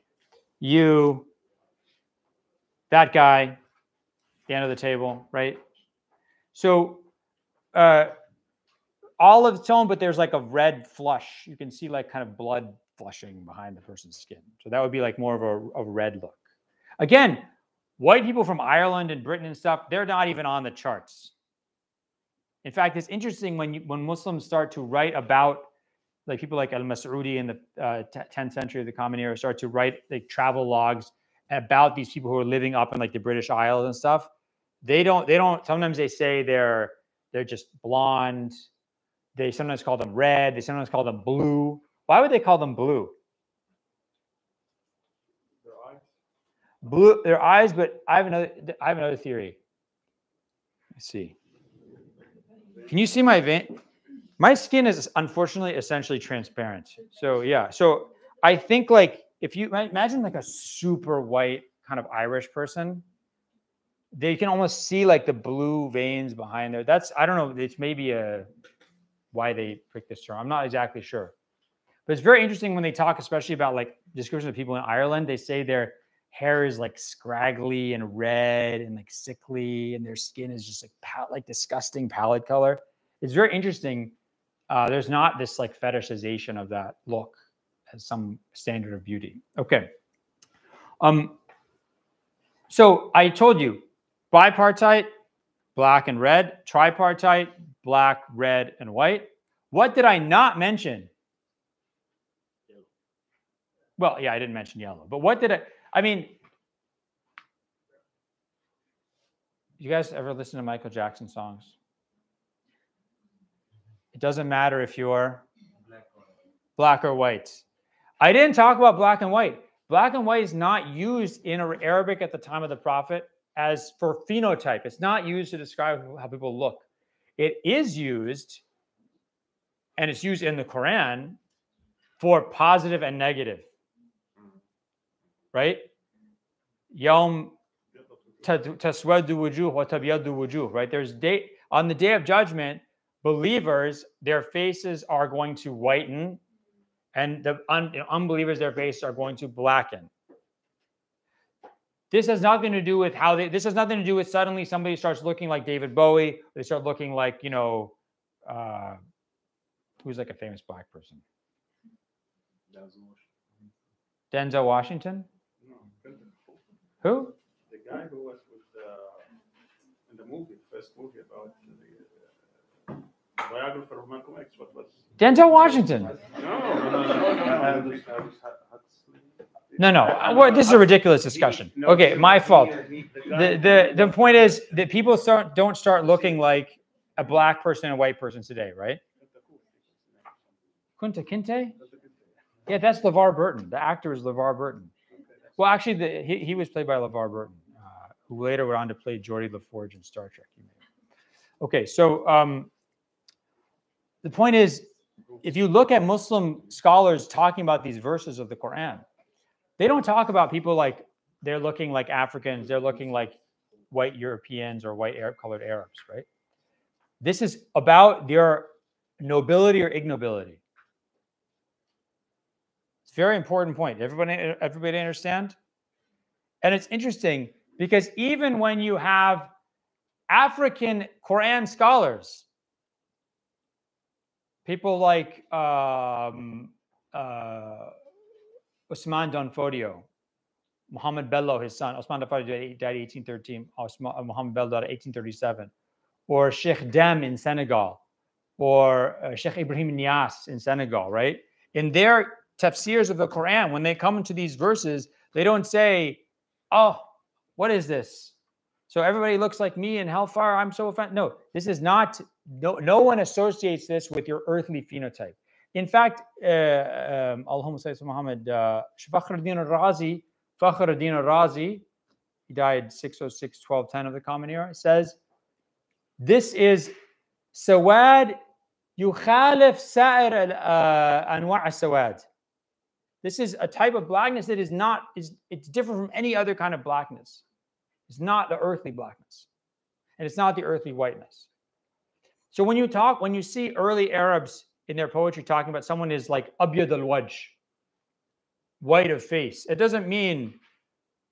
you, that guy, the end of the table, right? So olive tone, but there's like a red flush. You can see like kind of blood flushing behind the person's skin. So that would be like more of a red look. Again, white people from Ireland and Britain and stuff, they're not even on the charts. In fact, it's interesting when Muslims start to write about, like people like Al-Mas'udi in the 10th century of the Common Era start to write like travel logs about these people who are living up in like the British Isles and stuff. They don't, sometimes they say they're just blonde. They sometimes call them red. They sometimes call them blue. Why would they call them blue? Their eyes. Blue, their eyes, but I have another theory. Let's see. Can you see my vein? My skin is unfortunately essentially transparent. So yeah. So I think like if you imagine like a super white kind of Irish person, they can almost see like the blue veins behind there. I don't know. It's maybe why they picked this term. I'm not exactly sure. But it's very interesting when they talk, especially about like descriptions of people in Ireland. They say hair is like scraggly and red and like sickly, and their skin is just like disgusting pallid color. It's very interesting. There's not this like fetishization of that look as some standard of beauty. Okay. So I told you, bipartite, black and red, tripartite, black, red, and white. What did I not mention? Well, yeah, I didn't mention yellow, but what did I mean, you guys ever listen to Michael Jackson songs? It doesn't matter if you're black or white. I didn't talk about black and white. Black and white is not used in Arabic at the time of the Prophet as for phenotype. It's not used to describe how people look. It is used, and it's used in the Quran for positive and negative. Right? Yawm taswaddu wujuh wa tabyaddu wujuh. Right? There's on the day of judgment, believers, their faces are going to whiten, and the unbelievers, their faces are going to blacken. This has nothing to do with how they. This has nothing to do with suddenly somebody starts looking like David Bowie. They start looking like, you know, who's like a famous black person? Denzel Washington. Who? The guy who was with in the movie, first movie about the biographer of Malcolm X. What was? Denzel Washington. No. Well, this is a ridiculous discussion. Okay, my fault. The point is that people don't start looking like a black person and a white person today, right? Kunta Kinte? Yeah, that's LeVar Burton. The actor is LeVar Burton. Well, actually, he was played by LeVar Burton, who later went on to play Geordie LaForge in Star Trek. Okay, so the point is, if you look at Muslim scholars talking about these verses of the Quran, they don't talk about people like they're looking like Africans, they're looking like white Europeans or white Arab-colored Arabs, right? This is about their nobility or ignobility. It's a very important point. Everybody understand? And it's interesting because even when you have African Quran scholars, people like Usman Donfodio, Muhammad Bello, his son. Usman Donfodio died in 1813. Muhammad Bello died in 1837. Or Sheikh Dem in Senegal. Or Sheikh Ibrahim Niass in Senegal, right? In their tafsirs of the Quran, when they come into these verses, they don't say, oh, what is this? So everybody looks like me in hellfire. I'm so offended. No, this is not. No one associates this with your earthly phenotype. In fact, Allahumma salli Muhammad, Fakhruddin al-Razi, he died 606, 1210 of the Common Era, says, this is sawad yukhalif sa'ir anwa' sawad. This is a type of blackness that it's different from any other kind of blackness. It's not the earthly blackness. And it's not the earthly whiteness. So when you see early Arabs in their poetry talking about someone is like abyad al-wajh, white of face, it doesn't mean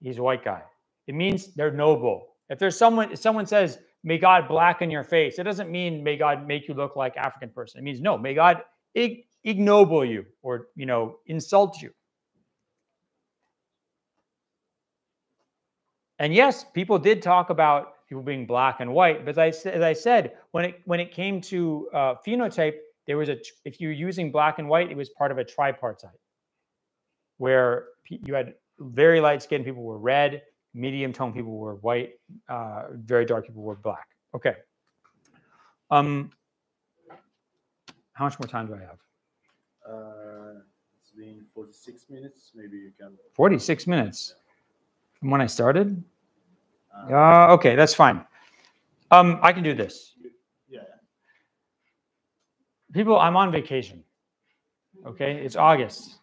he's a white guy. It means they're noble. If someone says, may God blacken your face, it doesn't mean may God make you look like African person. It means no, may God ignoble you or, insult you. And yes, people did talk about people being black and white, but as I said, when it came to phenotype, there was if you're using black and white, it was part of a tripartite, where you had very light skinned people were red, medium tone people were white, very dark people were black. Okay. How much more time do I have? It's been 46 minutes. Maybe you can. 46 minutes from when I started? Okay, that's fine. I can do this. Yeah. People, I'm on vacation. Okay, it's August.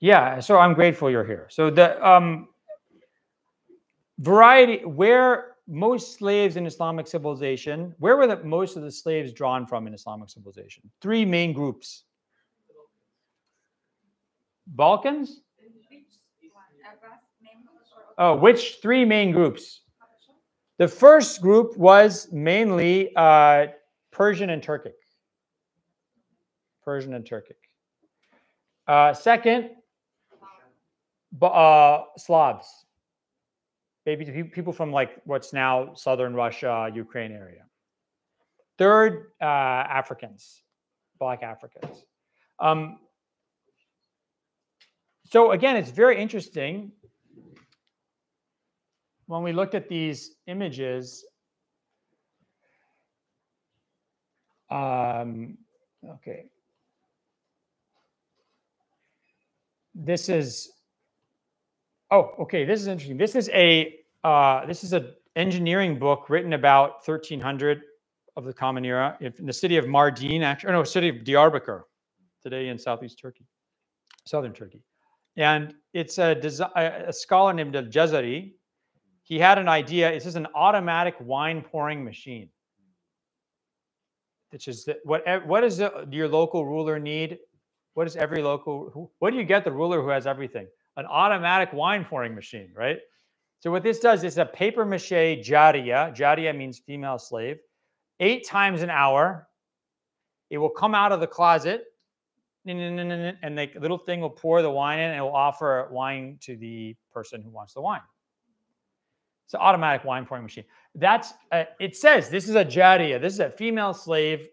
Yeah, so I'm grateful you're here. So the variety, where most slaves in Islamic civilization, where were most of the slaves drawn from in Islamic civilization? Three main groups. Balkans? Oh, which three main groups? The first group was mainly Persian and Turkic. Persian and Turkic. Second, Slavs. Maybe people from like what's now southern Russia, Ukraine area. Third, Africans, Black Africans. So again, it's very interesting. When we looked at these images, okay. This is, oh, okay, this is interesting. This is an engineering book written about 1300 of the Common Era in the city of Mardin, actually, or no, city of Diyarbakir, today in southeast Turkey, southern Turkey. And it's a scholar named Al-Jazari. He had an idea. This is an automatic wine pouring machine. Which is what does your local ruler need? What does every local, what do you get the ruler who has everything? An automatic wine pouring machine, right? So what this does is a paper mache jariya. Jariya means female slave. 8 times an hour, it will come out of the closet, and the little thing will pour the wine in, and it will offer wine to the person who wants the wine. It's an automatic wine pouring machine. That's it says this is a jariya. This is a female slave.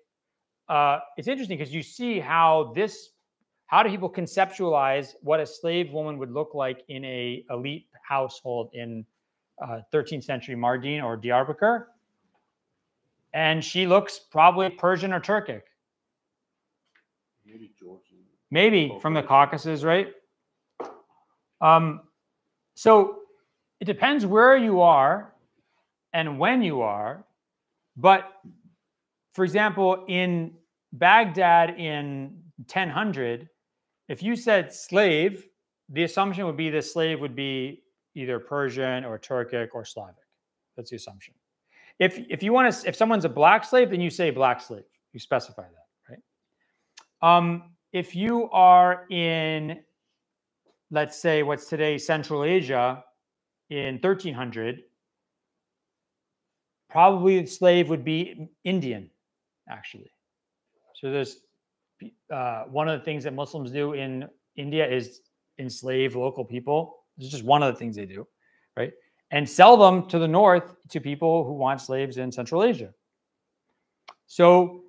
It's interesting because you see how do people conceptualize what a slave woman would look like in a elite household in 13th century Mardin or Diyarbakir? And she looks probably Persian or Turkic. Maybe Georgian. Maybe from the Caucasus, right? So it depends where you are and when you are. But for example, in Baghdad in 1000, if you said slave, the assumption would be the slave would be either Persian or Turkic or Slavic. That's the assumption. If someone's a black slave, then you say black slave. You specify that, right? If you are in, let's say, what's today Central Asia in 1300, probably the slave would be Indian, actually. So there's one of the things that Muslims do in India is enslave local people. This is just one of the things they do, right? And sell them to the north to people who want slaves in Central Asia. So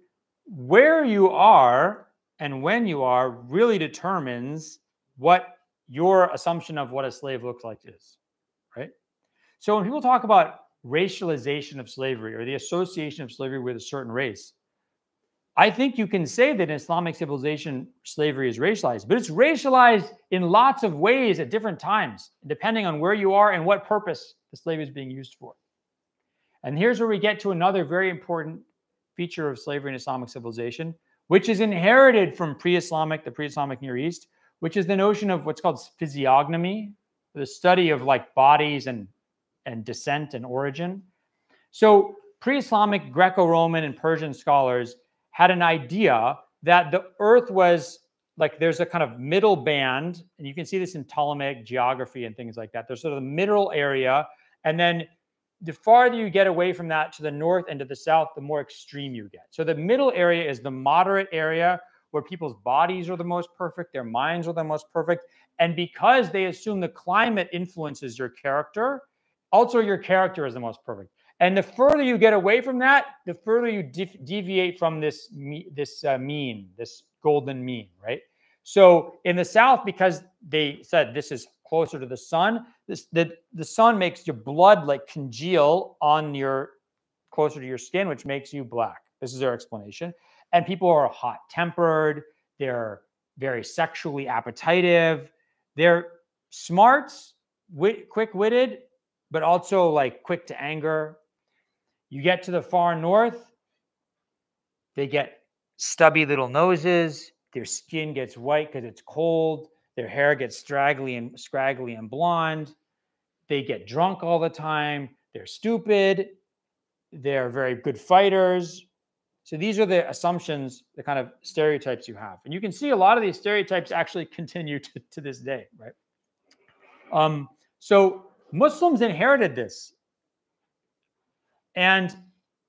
where you are and when you are really determines what your assumption of what a slave looks like is, right? So when people talk about racialization of slavery or the association of slavery with a certain race, I think you can say that in Islamic civilization, slavery is racialized, but it's racialized in lots of ways at different times, depending on where you are and what purpose the slave is being used for. And here's where we get to another very important feature of slavery in Islamic civilization, which is inherited from the pre-Islamic Near East, which is the notion of what's called physiognomy, the study of like bodies and descent and origin. So pre-Islamic Greco-Roman and Persian scholars had an idea that the earth was like, there's a kind of middle band, and you can see this in Ptolemaic geography and things like that. There's sort of the middle area, and then the farther you get away from that to the north and to the south, the more extreme you get. So the middle area is the moderate area where people's bodies are the most perfect, their minds are the most perfect, and because they assume the climate influences your character, also your character is the most perfect. And the further you get away from that, the further you deviate from this mean, this golden mean, right? So in the south, because they said this is closer to the sun, the sun makes your blood like congeal on closer to your skin, which makes you black. This is their explanation. And people are hot-tempered. They're very sexually appetitive. They're smart, quick-witted, but also like quick to anger. You get to the far north, they get stubby little noses. Their skin gets white because it's cold. Their hair gets scraggly and blonde. They get drunk all the time. They're stupid. They're very good fighters. So these are the assumptions, the kind of stereotypes you have. And you can see a lot of these stereotypes actually continue to this day, right? So Muslims inherited this. And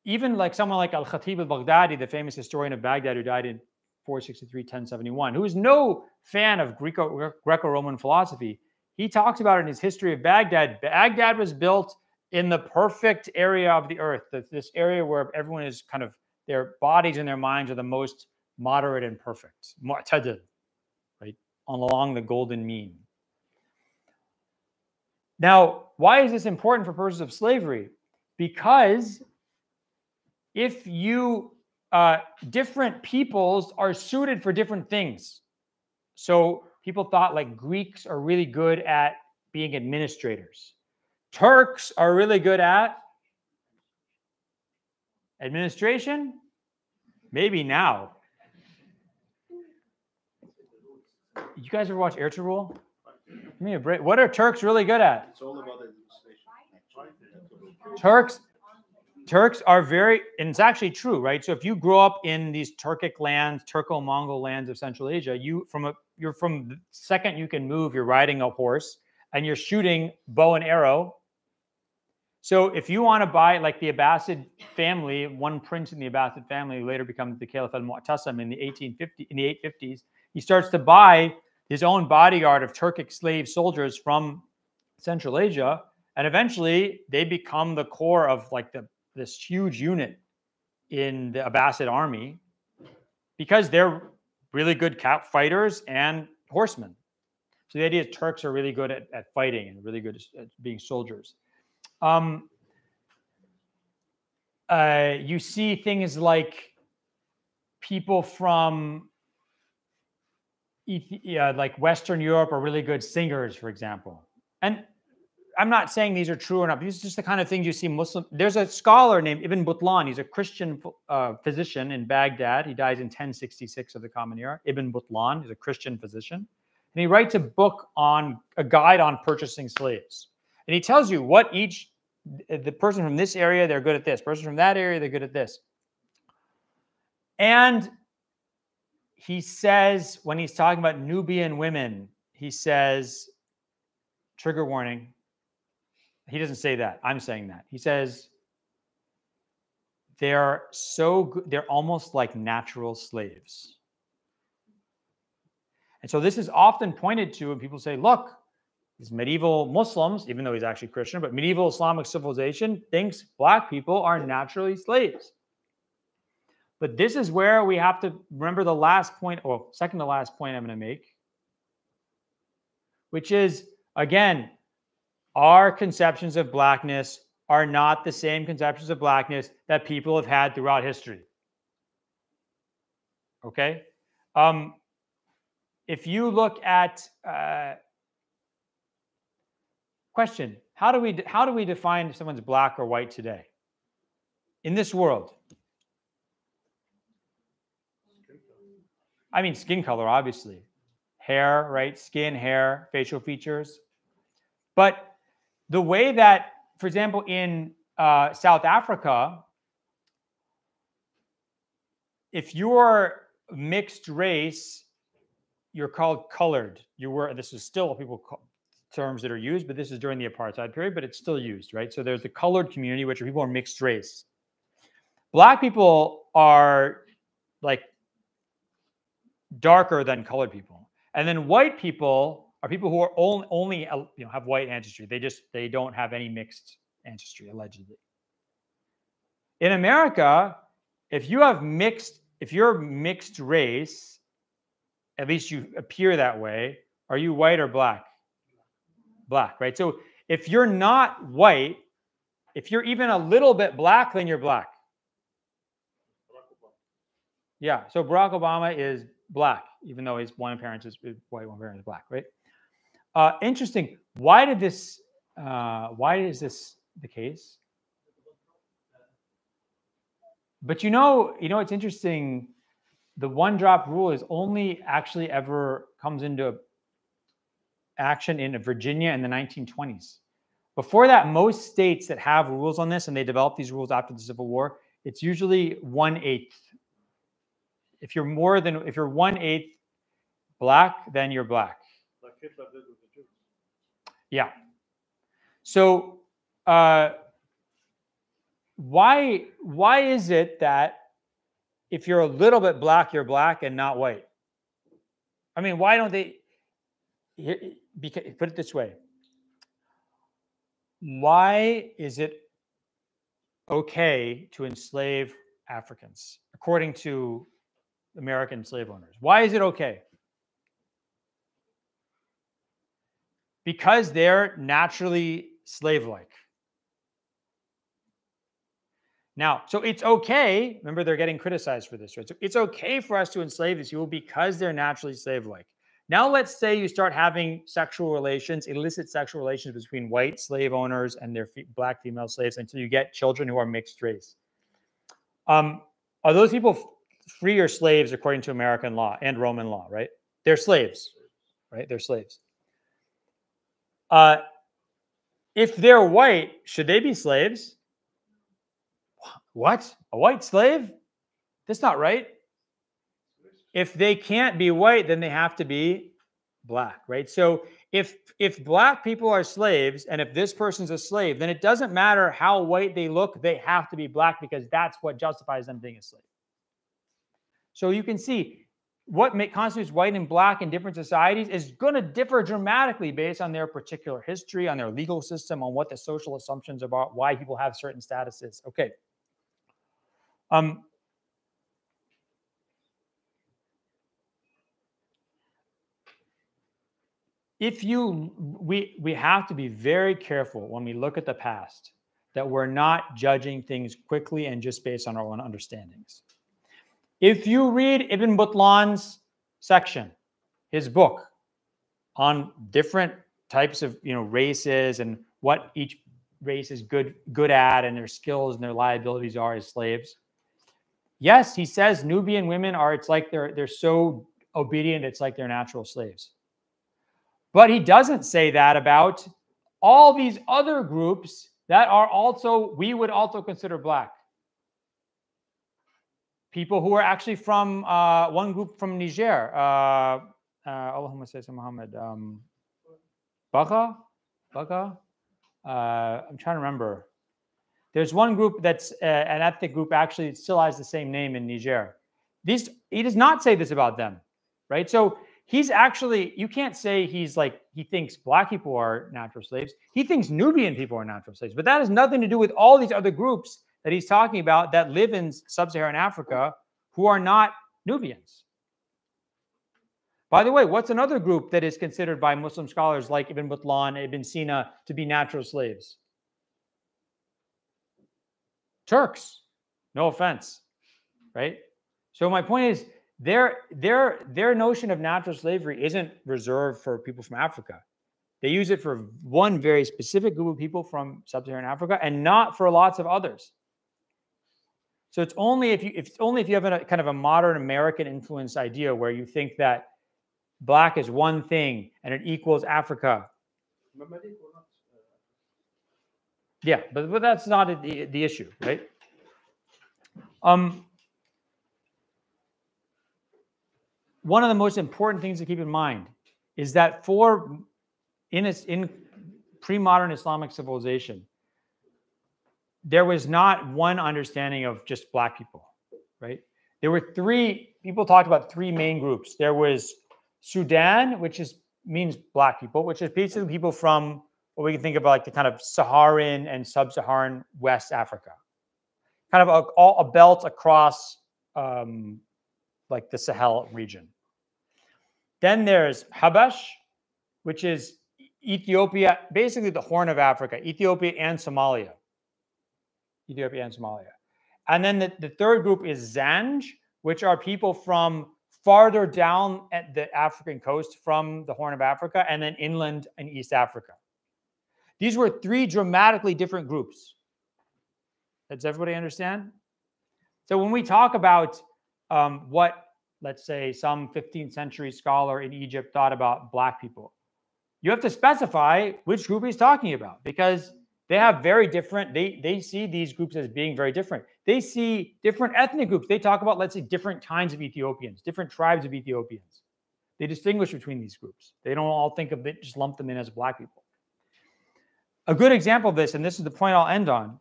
even like someone like Al-Khatib al-Baghdadi, the famous historian of Baghdad who died in 463, 1071, who is no fan of Greco-Roman philosophy, he talks about it in his history of Baghdad. Baghdad was built in the perfect area of the earth, this area where everyone is kind of, their bodies and their minds are the most moderate and perfect, mu'tadil, right, along the golden mean. Now, why is this important for purposes of slavery? Because if you, different peoples are suited for different things. So people thought like Greeks are really good at being administrators. Turks are really good at administration. Maybe now. You guys ever watch Air to Rule? Give me a break. What are Turks really good at? It's all about administration. Turks are very, and it's actually true, right? So if you grow up in these Turkic lands, Turco-Mongol lands of Central Asia, you're from the second you can move, you're riding a horse and you're shooting bow and arrow. So if you want to buy, like the Abbasid family, one prince in the Abbasid family who later becomes the Caliph al-Mu'tasim in the 850s, he starts to buy his own bodyguard of Turkic slave soldiers from Central Asia, and eventually they become the core of like this huge unit in the Abbasid army because they're really good fighters and horsemen. So the idea is Turks are really good at fighting and really good at being soldiers. You see things like people from like Western Europe are really good singers, for example. And I'm not saying these are true or not, but these are just the kind of things you see Muslim. There's a scholar named Ibn Butlan. He's a Christian physician in Baghdad. He dies in 1066 of the Common Era. Ibn Butlan is a Christian physician. And he writes a book on a guide on purchasing slaves. And he tells you what the person from this area, they're good at this. Person from that area, they're good at this. And he says, when he's talking about Nubian women, he says, trigger warning. He doesn't say that. I'm saying that. He says, they're so good, they're almost like natural slaves. And so this is often pointed to when people say, look, these medieval Muslims, even though he's actually Christian, but medieval Islamic civilization thinks black people are naturally slaves. But this is where we have to remember the last point, or second to last point I'm going to make, which is, again, our conceptions of blackness are not the same conceptions of blackness that people have had throughout history. Okay? If you look at question, how do we define if someone's black or white today in this world? I mean, skin color, obviously, hair, right? Skin, hair, facial features. But the way that, for example, in South Africa, if you're mixed race, you're called colored. This is still terms that are used, but this is during the apartheid period, but it's still used, right? So there's the colored community, which are people who are mixed race. Black people are like darker than colored people. And then white people are people who are only have white ancestry. They don't have any mixed ancestry, allegedly. In America, if you're mixed race, at least you appear that way, are you white or black? Black, right? So if you're not white, if you're even a little bit black, then you're black. Yeah, so Barack Obama is black, even though his one parent is white, one parent is black, right? Interesting. Why is this the case? But you know, it's interesting. The one-drop rule is only actually ever comes into action in Virginia in the 1920s. Before that, most states that have rules on this, and they developed these rules after the Civil War, it's usually 1/8. If you're 1/8 black, then you're black. Like Hitler did with the Jews. Yeah. So why is it that if you're a little bit black, you're black and not white? I mean, why don't they put it this way? Why is it okay to enslave Africans according to American slave owners? Why is it okay? Because they're naturally slave-like. Now, so it's okay. Remember, they're getting criticized for this, right? So it's okay for us to enslave these people because they're naturally slave-like. Now, let's say you start having sexual relations, illicit sexual relations between white slave owners and their black female slaves until you get children who are mixed race. Are those people free or slaves according to American law and Roman law, right? They're slaves, right? They're slaves. If they're white, should they be slaves? What? A white slave? That's not right. If they can't be white, then they have to be black, right? So if black people are slaves and if this person's a slave, then it doesn't matter how white they look, they have to be black because that's what justifies them being a slave. So you can see what constitutes white and black in different societies is going to differ dramatically based on their particular history, on their legal system, on what the social assumptions about why people have certain statuses. Okay. We have to be very careful when we look at the past that we're not judging things quickly and just based on our own understandings. If you read Ibn Battalion's section, his book on different types of races and what each race is good at and their skills and their liabilities are as slaves. Yes, he says Nubian women are, it's like they're so obedient, it's like they're natural slaves. But he doesn't say that about all these other groups that are also, we would also consider black. People who are actually from one group from Niger. Allahumma salli ala Muhammad. Baka? I'm trying to remember. There's one group that's an ethnic group actually that still has the same name in Niger. He does not say this about them, right? So he's actually, you can't say he's like, he thinks black people are natural slaves. He thinks Nubian people are natural slaves, but that has nothing to do with all these other groups that he's talking about that live in sub-Saharan Africa who are not Nubians. By the way, what's another group that is considered by Muslim scholars like Ibn Battalon, Ibn Sina to be natural slaves? Turks. No offense, right? So my point is, their notion of natural slavery isn't reserved for people from Africa. They use it for one very specific group of people from sub-Saharan Africa and not for lots of others. So it's only if you have a kind of a modern American influence idea where you think that black is one thing and it equals Africa. Yeah, but that's not the issue, right? One of the most important things to keep in mind is that in pre-modern Islamic civilization, there was not one understanding of just black people, right? There were people talked about three main groups. There was Sudan, which means black people, which is basically people from what we can think of like the kind of Saharan and sub-Saharan West Africa. Kind of a belt across like the Sahel region. Then there's Habash, which is Ethiopia, basically the Horn of Africa, Ethiopia and Somalia. And then the third group is Zanj, which are people from farther down at the African coast from the Horn of Africa and then inland in East Africa. These were three dramatically different groups. Does everybody understand? So when we talk about what, let's say, some 15th century scholar in Egypt thought about black people, you have to specify which group he's talking about because they have very different, they see these groups as being very different. They see different ethnic groups. They talk about, let's say, different kinds of Ethiopians, different tribes of Ethiopians. They distinguish between these groups. They don't all think of it, just lump them in as black people. A good example of this, and this is the point I'll end on,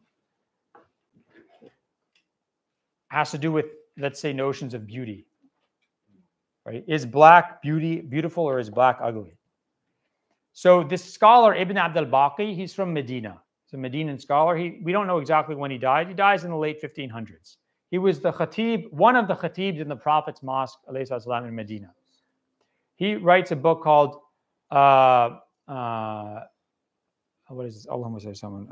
has to do with, let's say, notions of beauty. Right? Is black beautiful, or is black ugly? So this scholar, Ibn Abd al-Baqi, he's from Medina. He's a Medinan scholar. We don't know exactly when he died. He dies in the late 1500s. He was the khatib, one of the khatibs in the Prophet's mosque, alayhi salam, in Medina. He writes a book called, what is this? Allahumma salli someone.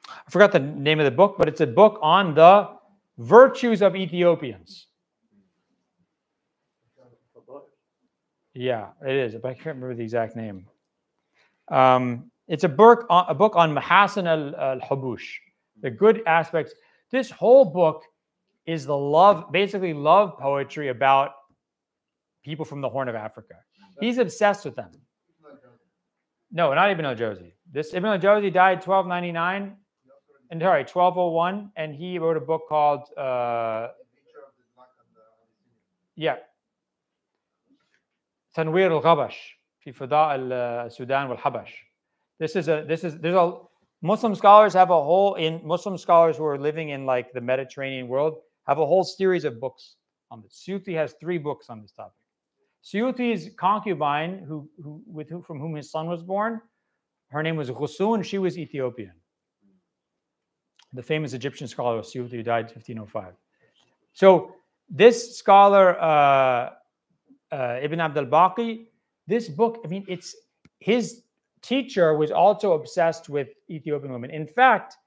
I forgot the name of the book, but it's a book on the virtues of Ethiopians. Yeah, it is, but I can't remember the exact name. It's a book on Mahasin al-Hubush, the good aspects. This whole book is basically love poetry about people from the Horn of Africa. He's obsessed with them. No, not Ibn al-Jawzi. This Ibn al-Jawzi died 1299, and sorry, 1201, and he wrote a book called Tanwir al-Ghabash fi Fida al-Sudan wal-Habash. There's a Muslim scholars have a whole Muslim scholars who are living in like the Mediterranean world have a whole series of books on this. Suyuti has 3 books on this topic. Suyuti's concubine, from whom his son was born, her name was Ghusun. She was Ethiopian. The famous Egyptian scholar Suyuti, who died in 1505. So this scholar, Ibn Abd al-Baqi, this book, I mean, it's his teacher was also obsessed with Ethiopian women. In fact,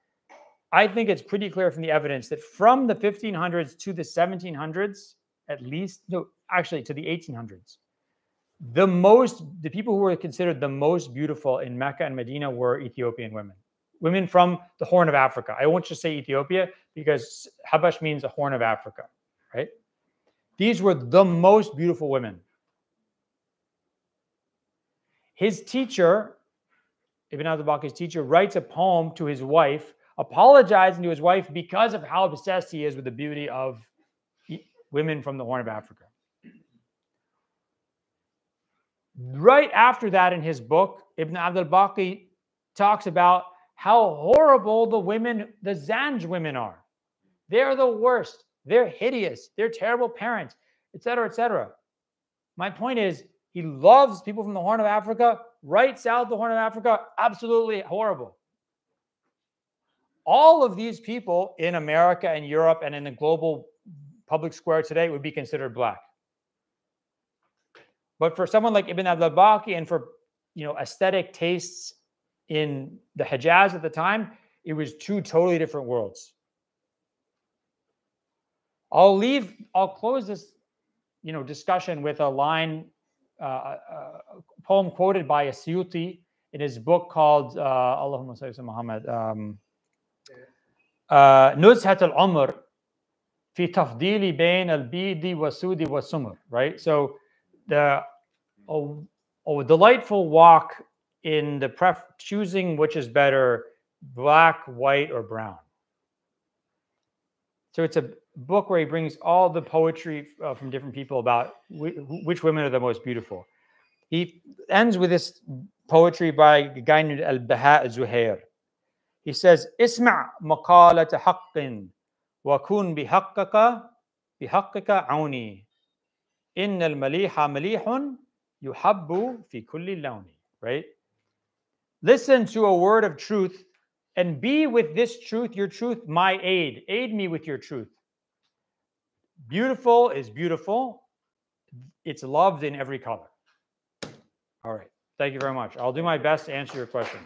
I think it's pretty clear from the evidence that from the 1500s to the 1700s, at least, no, actually to the 1800s, the people who were considered the most beautiful in Mecca and Medina were Ethiopian women. Women from the Horn of Africa. I won't just say Ethiopia because Habash means the Horn of Africa, right? These were the most beautiful women. His teacher, Ibn Abd al-Baqi's teacher, writes a poem to his wife, apologizing to his wife because of how obsessed he is with the beauty of women from the Horn of Africa. Right after that, in his book, Ibn Abd al-Baqi talks about how horrible the Zanj women are. They're the worst. They're hideous. They're terrible parents, etc., etc. My point is, he loves people from the Horn of Africa, right south of the Horn of Africa, absolutely horrible. All of these people in America and Europe and in the global public square today would be considered black. But for someone like Ibn Abd al-Baqi and for aesthetic tastes in the Hijaz at the time, it was 2 totally different worlds. I'll close this discussion with a line, a poem quoted by a Suyuti in his book called Allahumma salli ala Muhammad, Nuzhat al-Umr fi tafdili bain al-bidi wa sudi wa sumr, right? So a delightful walk in the choosing which is better, black, white, or brown. So it's a book where he brings all the poetry from different people about which women are the most beautiful. He ends with this poetry by a guy named Al-Baha Zuhair. He says, "Isma' maqalata haqqin wa kun bihaqqika auni. Inna al-maliha malihun yuhabbu fi kulli lawni." Right? Listen to a word of truth and be with this truth, your truth, my aid. Aid me with your truth. Beautiful is beautiful. It's loved in every color. All right. Thank you very much. I'll do my best to answer your question.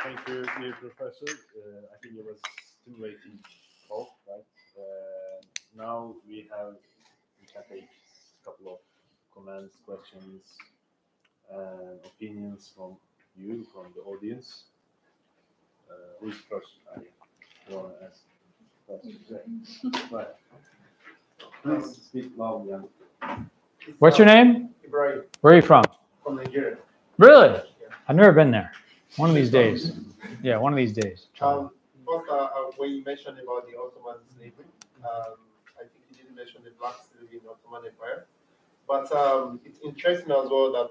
Thank you, dear Professor. I think it was stimulating talk, right? Now we can take a couple of comments, questions, and opinions from you, from the audience. Who's first? I want to ask questions. Right. Please speak loudly. What's your name? Ibrahim. Where are you from? From Nigeria. Really? Yeah. I've never been there. One of these days. Yeah, one of these days. First, when you mentioned about the Ottoman slavery, I think you didn't mention the black slavery in the Ottoman Empire. But it's interesting as well that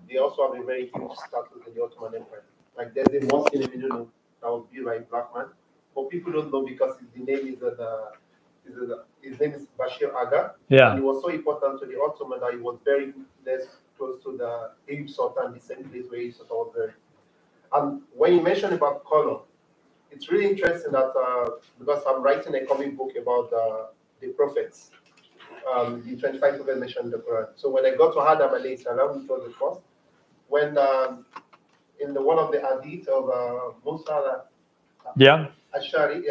they also have a very huge status in the Ottoman Empire. Like there's a mosque in the middle that was built by a black man, but people don't know because the name is his name is Bashir Aga. Yeah. And he was so important to the Ottoman that he was very close to the Ayub Sultan, the same place where Ayub Sultan was buried. And when you mention about color, it's really interesting that because I'm writing a comic book about the prophets, the 25 prophets mentioned in the Quran. So when I got to Adam alayhi salam, which was the first, when in one of the hadith of Musa Ashari,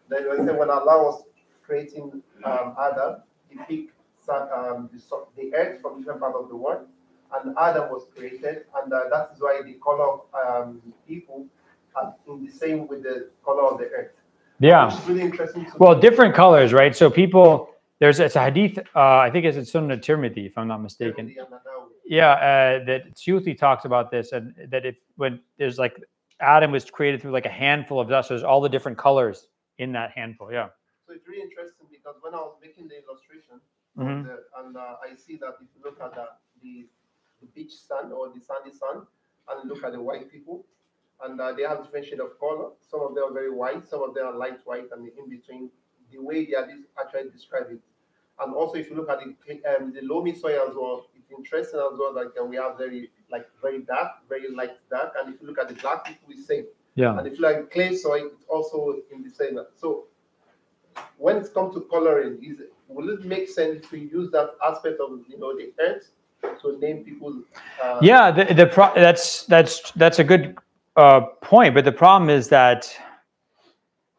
then when Allah was creating Adam, he picked the earth from different parts of the world, and Adam was created, and that is why the color of people are in the same with the color of the earth. Yeah. Which is really interesting. Well, different colors, right? So people, it's a hadith, I think it's in Sunnah Tirmidhi, if I'm not mistaken. Yeah, that Suyuti talks about this, and that when there's like Adam was created through like a handful of dust, so there's all the different colors in that handful. Yeah. So it's really interesting because when I was making the illustration, I see that if you look at the beach sand or the sandy sand, and look at the white people, and they have different shade of color. Some of them are very white, some of them are light white, and in between, the way they are actually describe it. And also, if you look at the loamy soil as well, it's interesting as well. Like we have very dark, very light dark, and if you look at the black people, it's same. Yeah. And if you like clay soil, it's also in the same. So when it comes to coloring, will it make sense to use that aspect of the earth to name people? Yeah, that's a good point, but the problem is that,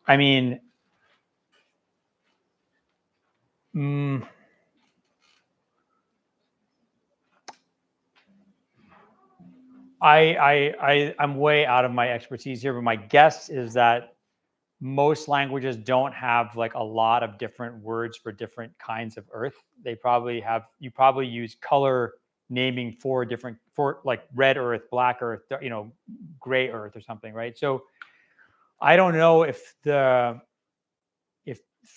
I mean, I'm way out of my expertise here, but my guess is that most languages don't have like a lot of different words for different kinds of earth. They probably have, you probably use color naming for like red earth, black earth, gray earth or something, right? So I don't know if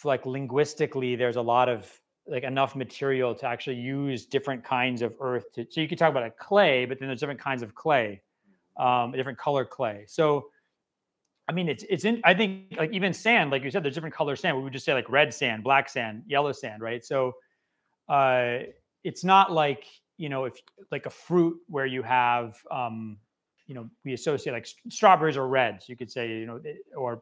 like linguistically there's a lot of like enough material to actually use different kinds of earth so you could talk about a clay, but then there's different kinds of clay, different color clay. So I mean, I think like even sand, like you said, there's different color sand. We would just say like red sand, black sand, yellow sand, right? So it's not like, if like a fruit where you have, we associate like strawberries are red, so you could say, or,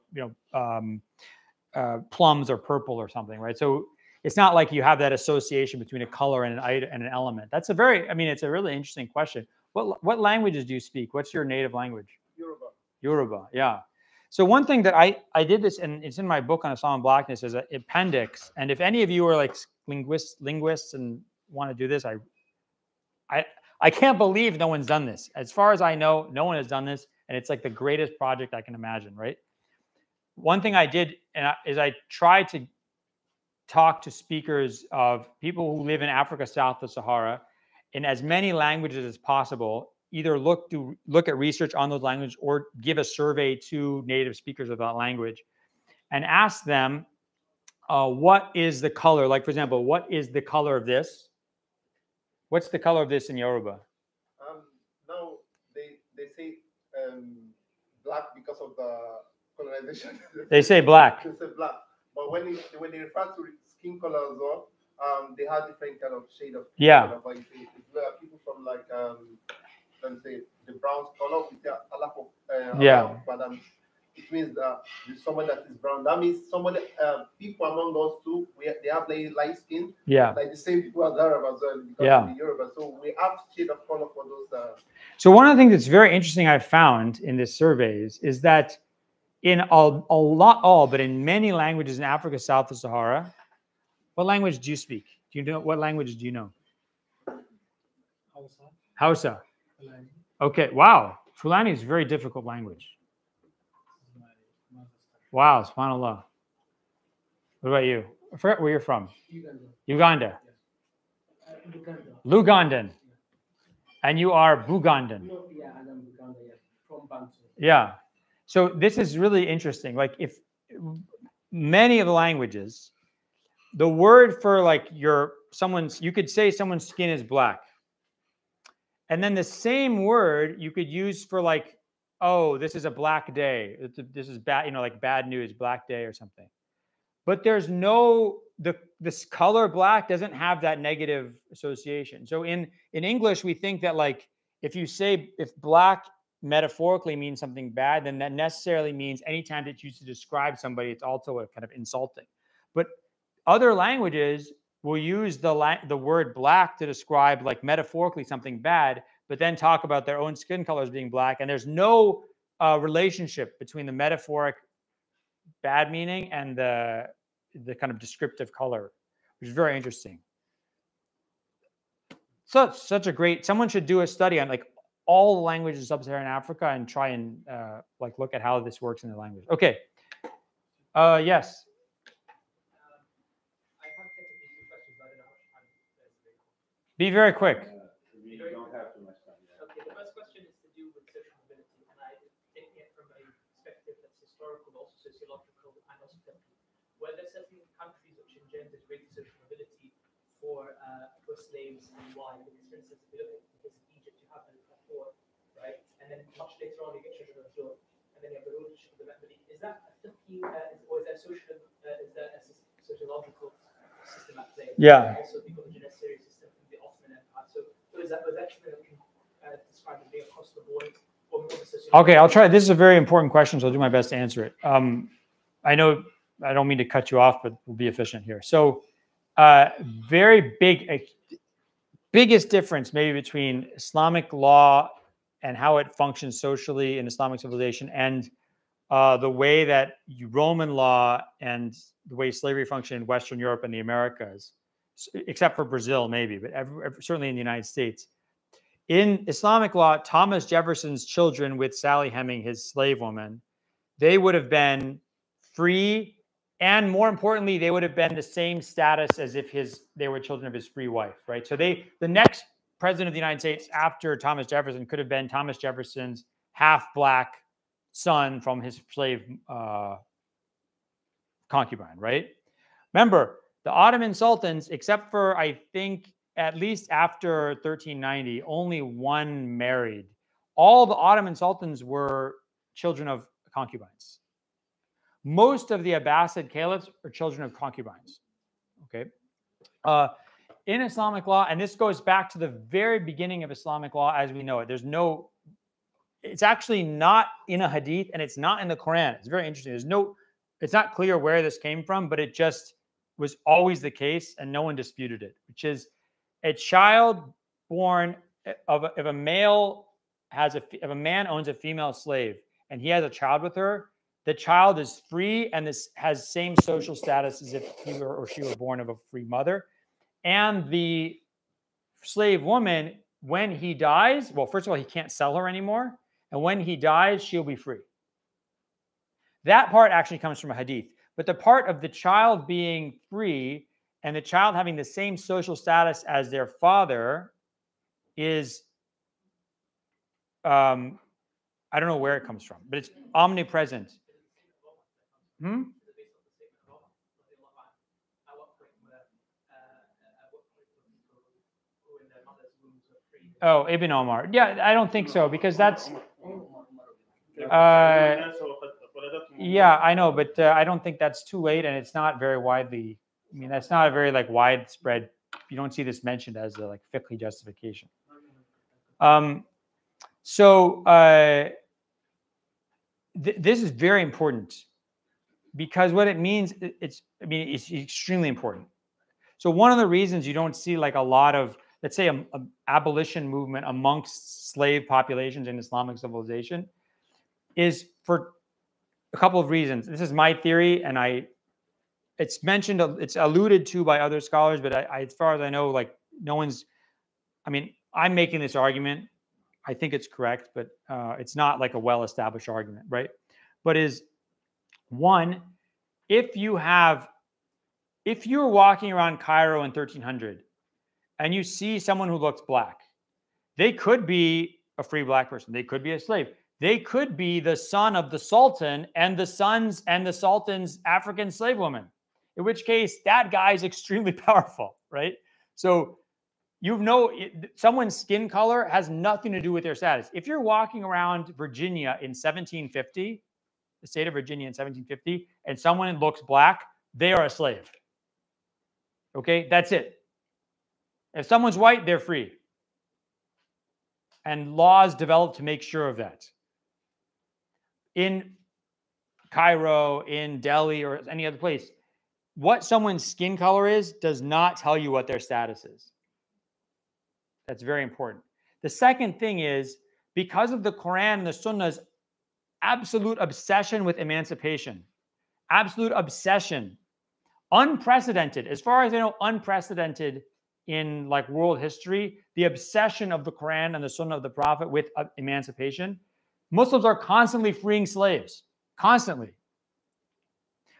plums are purple or something, right? So it's not like you have that association between a color and an element. That's it's a really interesting question. What languages do you speak? What's your native language? Yoruba. Yoruba, yeah. So one thing that I did this, and it's in my book on Islam and Blackness, as an appendix. And if any of you are like linguists and want to do this, I can't believe no one's done this. As far as I know, no one has done this, and it's like the greatest project I can imagine, right? One thing I did is I tried to talk to speakers of people who live in Africa south of Sahara in as many languages as possible. Either look at research on those languages or give a survey to native speakers of that language and ask them, what is the color? Like, for example, what is the color of this? What's the color of this in Yoruba? Now they say black because of the colonization. They say black. They say black. But when they refer to skin color as well, they have different kind of shade of color. But if people from like let's say the brown color with the but it means that someone that is brown. That means somebody people among us too, they have light skin. Yeah. Like the same people as Arab as well because of the Yoruba. So we have shade of color for those. So one of the things that's very interesting I've found in this surveys is that in but in many languages in Africa south of Sahara, what language do you speak? Do you know what languages do you know? Hausa. Okay. Wow. Fulani is a very difficult language. Wow. SubhanAllah. What about you? I forgot where you're from. Uganda. Lugandan. And you are Bugandan. No, yeah, I'm Buganda, from Bantu. Yeah. So this is really interesting. Like if many of the languages, the word for like your you could say someone's skin is black. And then the same word you could use for like, oh, this is a black day. This is bad, you know, like bad news, black day or something. But there's no, this color black doesn't have that negative association. So in English, we think that like, if black metaphorically means something bad, then that necessarily means anytime it's used to describe somebody, it's also a kind of insulting. But other languages will use the word black to describe like metaphorically something bad, but then talk about their own skin colors being black. And there's no relationship between the metaphoric bad meaning and the kind of descriptive color, which is very interesting. So such a great, someone should do a study on like all the languages of sub-Saharan Africa and try and like look at how this works in the language. Okay. Yes. Be very quick. We don't have too much time. Okay, the first question is to do with social mobility, and I'm taking it from a perspective that's historical, but also sociological and also political. Were there certain countries which engendered greater social mobility for slaves and why? Because, for instance, if you look at the case of Egypt, you have the poor, right? And then much later on, you get children of Job, and then you have the rulership of the Barbary. Is that a fiqhi, or is that social? Is that a sociological system at play? Yeah. Also, people in the Janissary system from the Ottoman Empire. So is that something that we can describe as being across the board, or more sociological? Okay, I'll try. This is a very important question, so I'll do my best to answer it. I know I don't mean to cut you off, but we'll be efficient here. So, biggest difference maybe between Islamic law and how it functions socially in Islamic civilization and the way that Roman law and the way slavery functioned in Western Europe and the Americas, except for Brazil maybe, but certainly in the United States. In Islamic law, Thomas Jefferson's children with Sally Heming, his slave woman, they would have been free, and more importantly, they would have been the same status as if they were children of his free wife, right? So the next president of the United States after Thomas Jefferson could have been Thomas Jefferson's half-black son from his slave concubine, right? Remember, the Ottoman sultans, except for I think at least after 1390, only one married. All the Ottoman sultans were children of concubines. Most of the Abbasid caliphs are children of concubines. Okay. In Islamic law, and this goes back to the very beginning of Islamic law as we know it, it's actually not in a hadith and it's not in the Quran. It's very interesting. It's not clear where this came from, but it just was always the case and no one disputed it, which is a child born if a man owns a female slave and he has a child with her, the child is free and this has same social status as if he or she were born of a free mother. And the slave woman, when he dies, well, first of all, he can't sell her anymore. And when he dies, she'll be free. That part actually comes from a hadith. But the part of the child being free and the child having the same social status as their father is, I don't know where it comes from, but it's omnipresent. Oh, Ibn Omar. Yeah, I don't think so, because that's... yeah, I know, but I don't think that's too late, and it's not very widely... I mean, that's not a very like widespread... You don't see this mentioned as a like fiqhi justification. This is very important, because what it means, it's extremely important. So one of the reasons you don't see like a lot of, let's say, an abolition movement amongst slave populations in Islamic civilization is for a couple of reasons. This is my theory, and it's mentioned, it's alluded to by other scholars, but as far as I know, like no one's, I mean, I'm making this argument. I think it's correct, but it's not like a well-established argument, right? But is one, if you're walking around Cairo in 1300 and you see someone who looks black, they could be a free black person. They could be a slave. They could be the son of the Sultan and the Sultan's African slave woman, in which case that guy is extremely powerful, right? So someone's skin color has nothing to do with their status. If you're walking around Virginia in 1750, the state of Virginia in 1750, and someone looks black, they are a slave. Okay, that's it. If someone's white, they're free. And laws developed to make sure of that. In Cairo, in Delhi, or any other place, what someone's skin color is does not tell you what their status is. That's very important. The second thing is, because of the Quran and the Sunnah's absolute obsession with emancipation, absolute obsession, unprecedented, as far as I know, unprecedented in like world history, the obsession of the Quran and the Sunnah of the Prophet with emancipation, Muslims are constantly freeing slaves, constantly.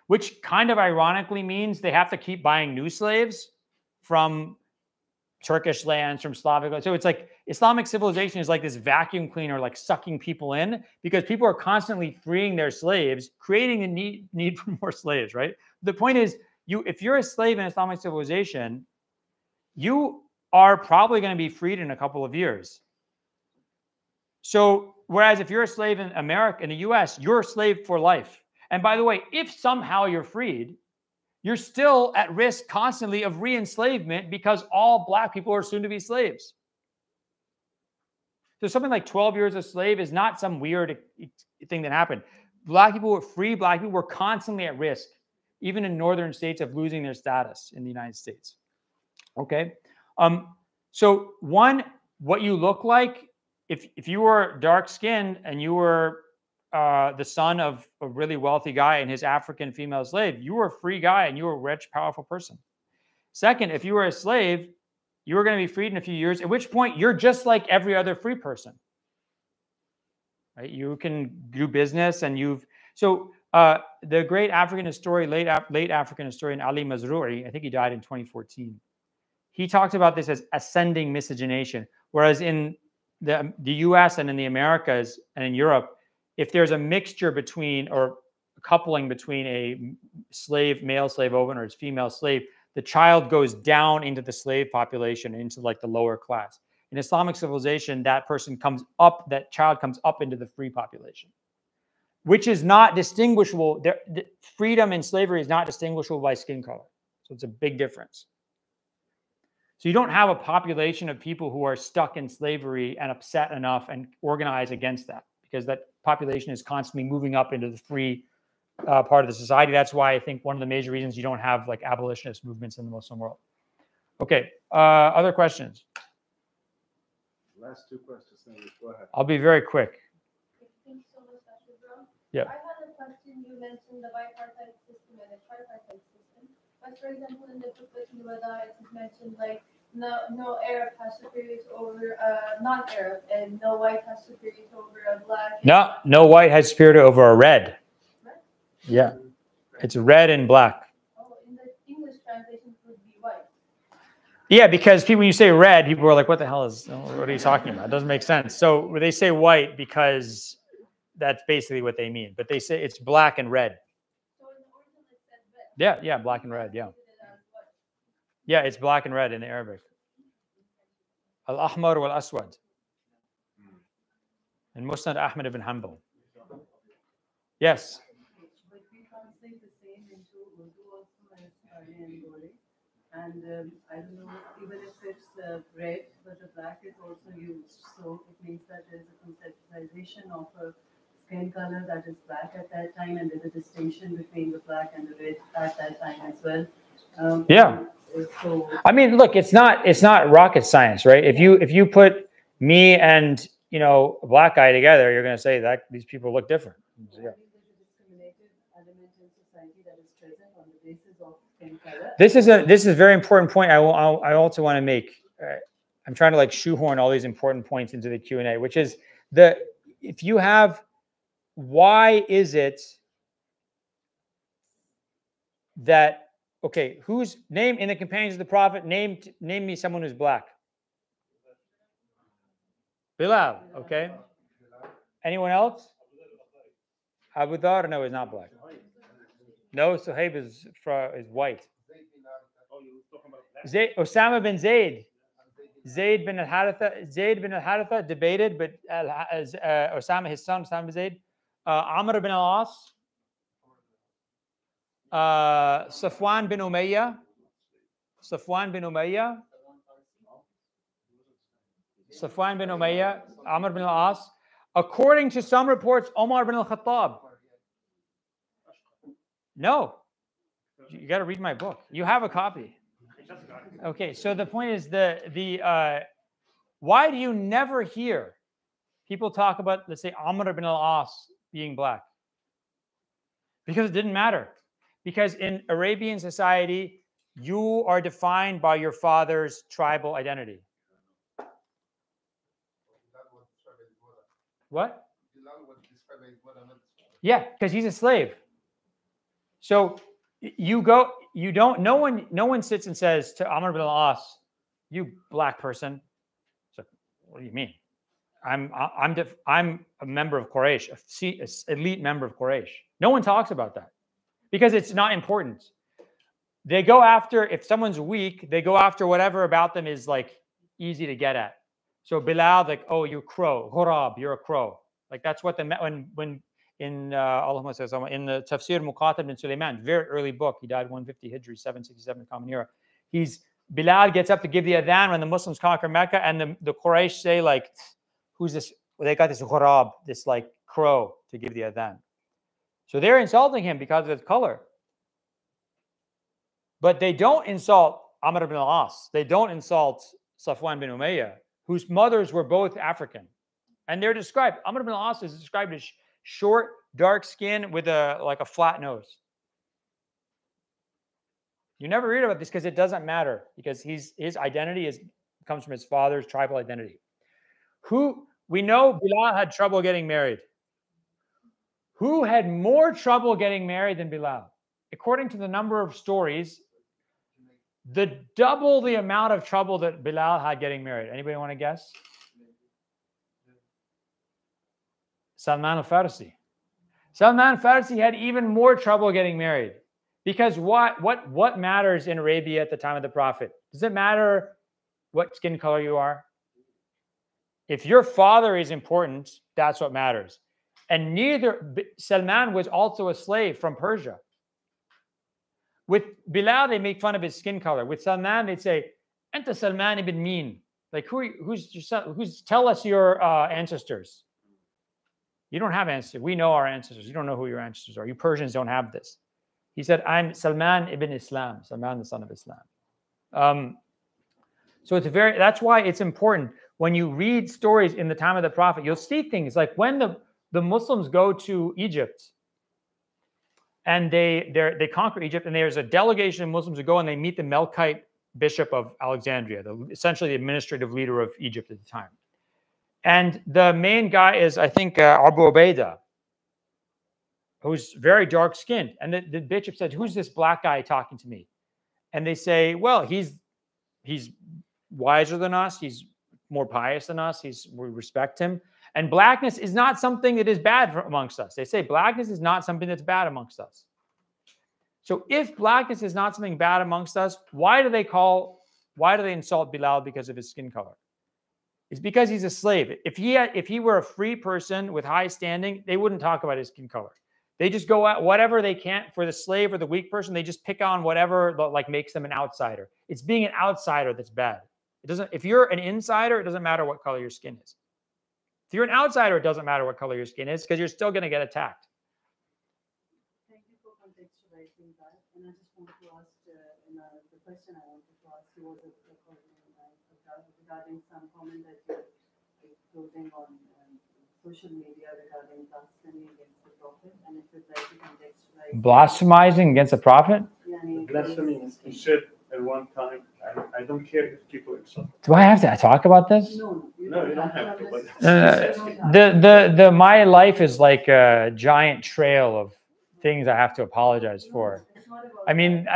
Which kind of ironically means they have to keep buying new slaves from Turkish lands, from Slavic lands. So it's like Islamic civilization is like this vacuum cleaner, like sucking people in, because people are constantly freeing their slaves, creating a need for more slaves, right? The point is, if you're a slave in Islamic civilization, you are probably going to be freed in a couple of years. So whereas if you're a slave in America, in the US, you're a slave for life. And by the way, if somehow you're freed, you're still at risk constantly of re-enslavement because all black people are soon to be slaves. So something like 12 years a slave is not some weird thing that happened. Black people were free. Black people were constantly at risk, even in northern states, of losing their status in the United States. Okay. So one, what you look like, if you were dark-skinned and you were the son of a really wealthy guy and his African female slave, you were a free guy and you were a rich, powerful person. Second, if you were a slave, you were going to be freed in a few years, at which point you're just like every other free person. Right? You can do business and so the great African historian, late African historian Ali Mazrui, I think he died in 2014. He talked about this as ascending miscegenation, whereas in the US and in the Americas and in Europe, if there's a mixture between or a coupling between a slave, male slave owner and his female slave, the child goes down into the slave population, into like the lower class. In Islamic civilization, that child comes up into the free population, which is not distinguishable. Freedom in slavery is not distinguishable by skin color. So it's a big difference. So you don't have a population of people who are stuck in slavery and upset enough and organize against that, because that population is constantly moving up into the free part of the society. That's why I think one of the major reasons you don't have like abolitionist movements in the Muslim world. Okay, other questions? Last two questions. Go ahead. I'll be very quick. Thank you so much, Dr. Brown. Yeah. I had a question. You mentioned the bipartite system and the tripartite system. But for example, in the book that you read, it is mentioned like no Arab has superiority over non-Arab, and no white has superiority over a black. No white has superiority over a red. Red? Yeah, it's red and black. Oh, in the English translation, it would be white. Yeah, because when you say red, people are like, what are you talking about? It doesn't make sense. So they say white because that's basically what they mean. But they say it's black and red. So in the original it said red. Yeah, black and red, yeah. Yeah, it's black and red in the Arabic. Al-Ahmar wal-Aswad. And Musnad Ahmad ibn Hanbal. Yes. But we translate the same into Urdu also as Arabic and Gole. And I don't know, even if it's red, but the black is also used. So it means that there's a conceptualization of a skin color that is black at that time, and there's a distinction between the black and the red at that time as well. Yeah. So, I mean, look, it's not rocket science, right? If you put me and a black guy together, you're going to say that these people look different. Yeah. This is a very important point. I also want to make. I'm trying to like shoehorn all these important points into the Q&A, which is if you have, why is it that, okay, who's name in the companions of the Prophet, name me someone who's black. Bilal, okay. Anyone else? Abu Dhar, no, he's not black. No, Suhaib is white. Osama bin Zayd. Zayd bin al-Haritha debated, but Osama, his son, Osama bin Zayd. Amr bin al-As. Safwan bin Umayyah. Safwan bin Umayyah. Safwan bin Umayyah. Amr bin al-As. According to some reports, Omar bin al-Khattab. No. You got to read my book. You have a copy. Okay, so the point is why do you never hear people talk about, let's say, Amr bin al-As being black? Because it didn't matter. Because in Arabian society, you are defined by your father's tribal identity. What? Yeah, because he's a slave. So no one sits and says to Amr bin al-As, "You black person." So, what do you mean? I'm a member of Quraysh, an elite member of Quraysh. No one talks about that because it's not important. They go after, if someone's weak, they go after whatever about them is like easy to get at. So Bilal, like, oh, you're crow, Ghurab, you're a crow. Like that's what when in Allahumma salli ala in the Tafsir Muqatil bin Sulaiman, very early book, he died 150 Hijri, 767 Common Era. Bilal gets up to give the adhan when the Muslims conquer Mecca, and the Quraysh say like, who's this? Well, they got this Ghurab, this like crow, to give the adhan. So they're insulting him because of his color. But they don't insult Amr bin al-As. They don't insult Safwan bin Umayyah, whose mothers were both African. And they're described, Amr bin al-As is described as short, dark skin with a flat nose. You never read about this because it doesn't matter, because his identity comes from his father's tribal identity. We know Bilal had trouble getting married. Who had more trouble getting married than Bilal? According to the number of stories, double the amount of trouble that Bilal had getting married. Anybody want to guess? Salman al-Farsi. Salman al-Farsi had even more trouble getting married. Because what matters in Arabia at the time of the Prophet? Does it matter what skin color you are? If your father is important, that's what matters. And Salman was also a slave from Persia. With Bilal, they make fun of his skin color. With Salman, they'd say, "Anta Salman ibn Min." Like, tell us your ancestors. You don't have ancestors. We know our ancestors. You don't know who your ancestors are. You Persians don't have this. He said, "I'm Salman ibn Islam." Salman, the son of Islam. So that's why it's important. When you read stories in the time of the Prophet, you'll see things like when the Muslims go to Egypt and they conquer Egypt, and there's a delegation of Muslims who go and they meet the Melkite bishop of Alexandria, essentially the administrative leader of Egypt at the time. And the main guy is, I think, Abu Ubaidah, who's very dark-skinned. And the bishop said, "Who's this black guy talking to me?" And they say, "Well, he's wiser than us. He's more pious than us. We respect him. And blackness is not something that is bad amongst us." They say blackness is not something that's bad amongst us. So if blackness is not something bad amongst us, why do they insult Bilal because of his skin color? It's because he's a slave. If he were a free person with high standing, they wouldn't talk about his skin color. They just go at whatever they can for the slave or the weak person. They just pick on whatever like makes them an outsider. It's being an outsider that's bad. If you're an insider, it doesn't matter what color your skin is. If you're an outsider, it doesn't matter what color your skin is because you're still going to get attacked. Thank you for contextualizing that. And I just wanted to ask, the question I wanted to ask you was regarding some comment that you're quoting on social media regarding blasphemy against the Prophet. And if you'd like to contextualize... Blasphemizing against the Prophet? Blasphemy is said at one time. I don't care if people insult. Do I have to talk about this? No, you don't have to. But my life is like a giant trail of things I have to apologize for. I mean,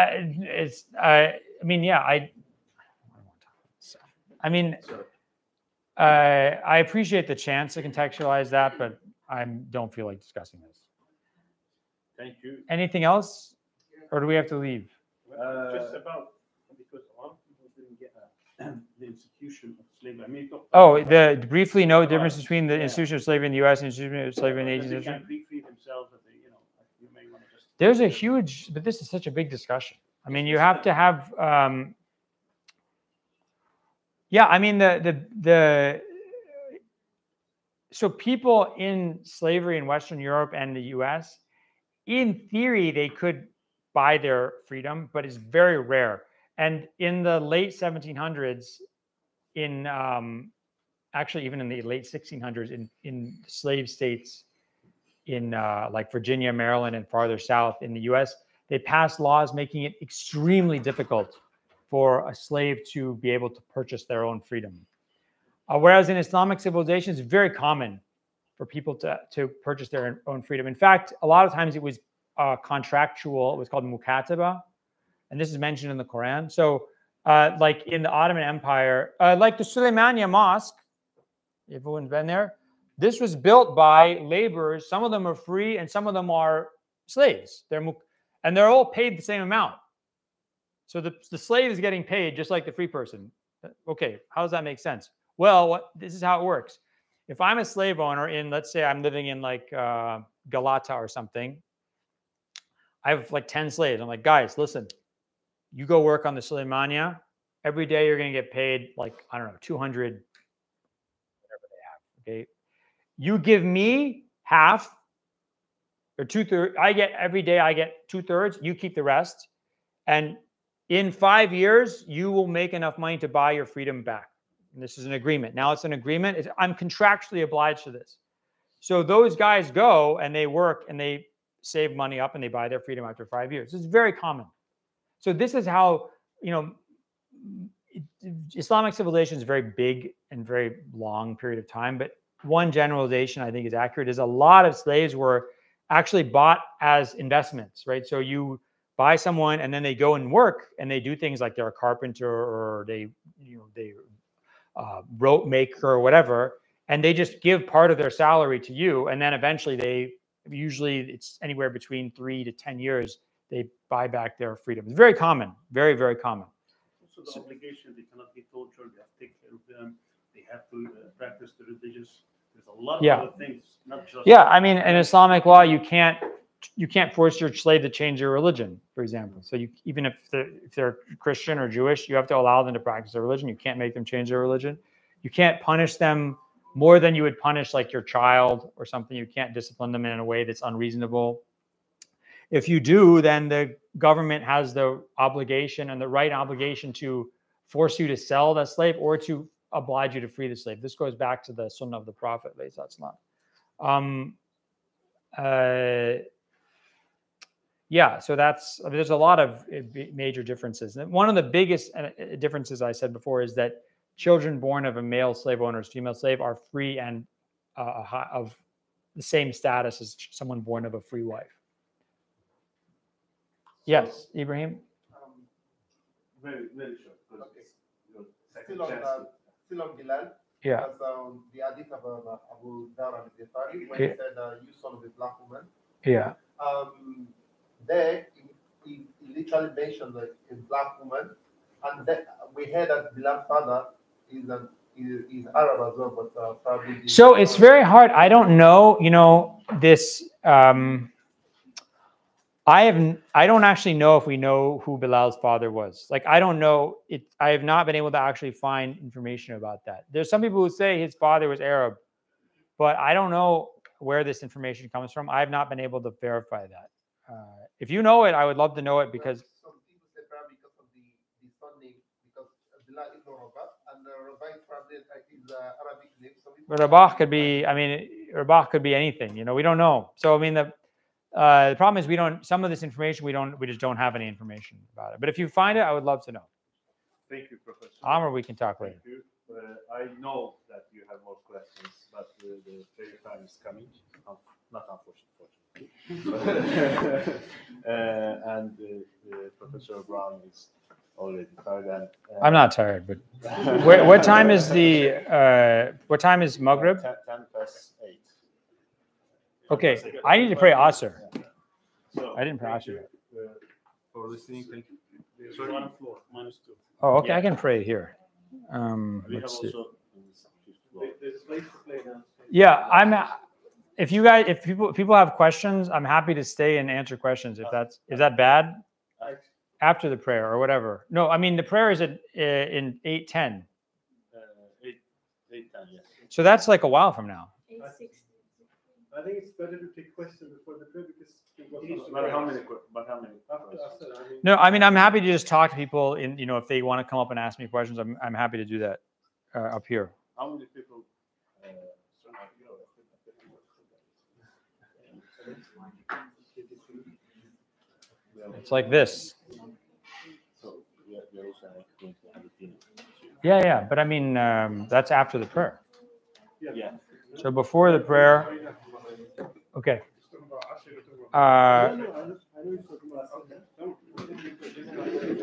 I appreciate the chance to contextualize that, but I don't feel like discussing this. Thank you. Anything else, or do we have to leave? Just about, because a lot of people the institution of slavery. I mean, briefly note the difference between the institution of slavery in the U.S. and the institution of slavery in the Asian they system. can free themselves, that they, you may want to just. There's a huge, but this is such a big discussion. I mean, you have to have. Yeah, I mean so people in slavery in Western Europe and the U.S., in theory, they could buy their freedom, but it's very rare. And in the late 1700s, in actually even in the late 1600s, in slave states in like Virginia, Maryland, and farther south in the U.S., they passed laws making it extremely difficult for a slave to be able to purchase their own freedom. Whereas in Islamic civilizations, it's very common for people to purchase their own freedom. In fact, a lot of times it was contractual. It was called mukataba, and this is mentioned in the Quran. So like in the Ottoman Empire, like the Suleymaniye Mosque, everyone's been there, this was built by laborers. Some of them are free and some of them are slaves. And they're all paid the same amount. So the slave is getting paid just like the free person. Okay, how does that make sense? Well, this is how it works. If I'm a slave owner in, let's say I'm living in like Galata or something, I have like 10 slaves. I'm like, guys, listen, you go work on the Suleymaniye. Every day you're going to get paid like, I don't know, 200, whatever they have, okay? You give me half or 2/3. Every day I get 2/3. You keep the rest. And in 5 years, you will make enough money to buy your freedom back. And this is an agreement. Now it's an agreement. I'm contractually obliged to this. So those guys go and they work and they save money up and they buy their freedom after 5 years. It's very common. So this is how, Islamic civilization is very big and very long period of time. But one generalization I think is accurate is a lot of slaves were actually bought as investments, right? So you buy someone and then they go and work and they do things like they're a carpenter or they rope maker or whatever, and they just give part of their salary to you, and then eventually usually it's anywhere between 3 to 10 years, they buy back their freedom. It's very common, very, very common. Also the obligation, they cannot be tortured, they have to take care of them, they have to practice the religious, there's a lot of other things, not just... Yeah, I mean, in Islamic law, you can't force your slave to change their religion, for example. So even if they're Christian or Jewish, you have to allow them to practice their religion. You can't make them change their religion. You can't punish them more than you would punish like your child or something. You can't discipline them in a way that's unreasonable. If you do, then the government has the obligation and the right obligation to force you to sell that slave or to oblige you to free the slave. This goes back to the Sunnah of the Prophet. Yeah, so there's a lot of major differences. And one of the biggest differences I said before is that children born of a male slave owner's female slave are free and of the same status as someone born of a free wife. Yes, Ibrahim? Very, very short. Okay. Still on Bilal. Yeah. Because the hadith of Abu Dhar al-Ghifari, when he said, you son of a black woman. Yeah. There, he literally mentioned like a black woman, and then we heard that Bilal's father is Arab as well, but probably. So it's very hard. I don't know. This. I don't actually know if we know who Bilal's father was. Like, I don't know it. I have not been able to actually find information about that. There's some people who say his father was Arab, but I don't know where this information comes from. I have not been able to verify that. If you know it, I would love to know it because some people say probably because of the son name, because Bilal is no Rabah, and Rabah is probably is Arabic name. Rabah could be. I mean, Rabah could be anything. We don't know. So I mean, the problem is we don't. Some of this information we just don't have any information about it. But if you find it, I would love to know. Thank you, Professor. Amr, we can talk later. Thank you. I know that you have more questions, but the prayer time is coming. Not unfortunately. And Professor Brown is already tired. I'm not tired, but what time is Maghrib? 8:10. Okay, I need to pray Asr. So, I didn't pray Asr yet. For listening, thank you. There's one floor, -2. Oh, okay, I can pray here. Let's see. There's a place to play now. Yeah, if people have questions, I'm happy to stay and answer questions. Is that bad? After the prayer or whatever. No, I mean the prayer is in 8:10. 8:10, yes. So that's like a while from now. 8:60. I think it's better to take questions before the prayer because But how many? Questions? No, I mean I'm happy to just talk to people in if they want to come up and ask me questions. I'm happy to do that up here. How many people? It's like this. So we are also going to have a dinner. Yeah, but I mean that's after the prayer. Yeah. So before the prayer, okay.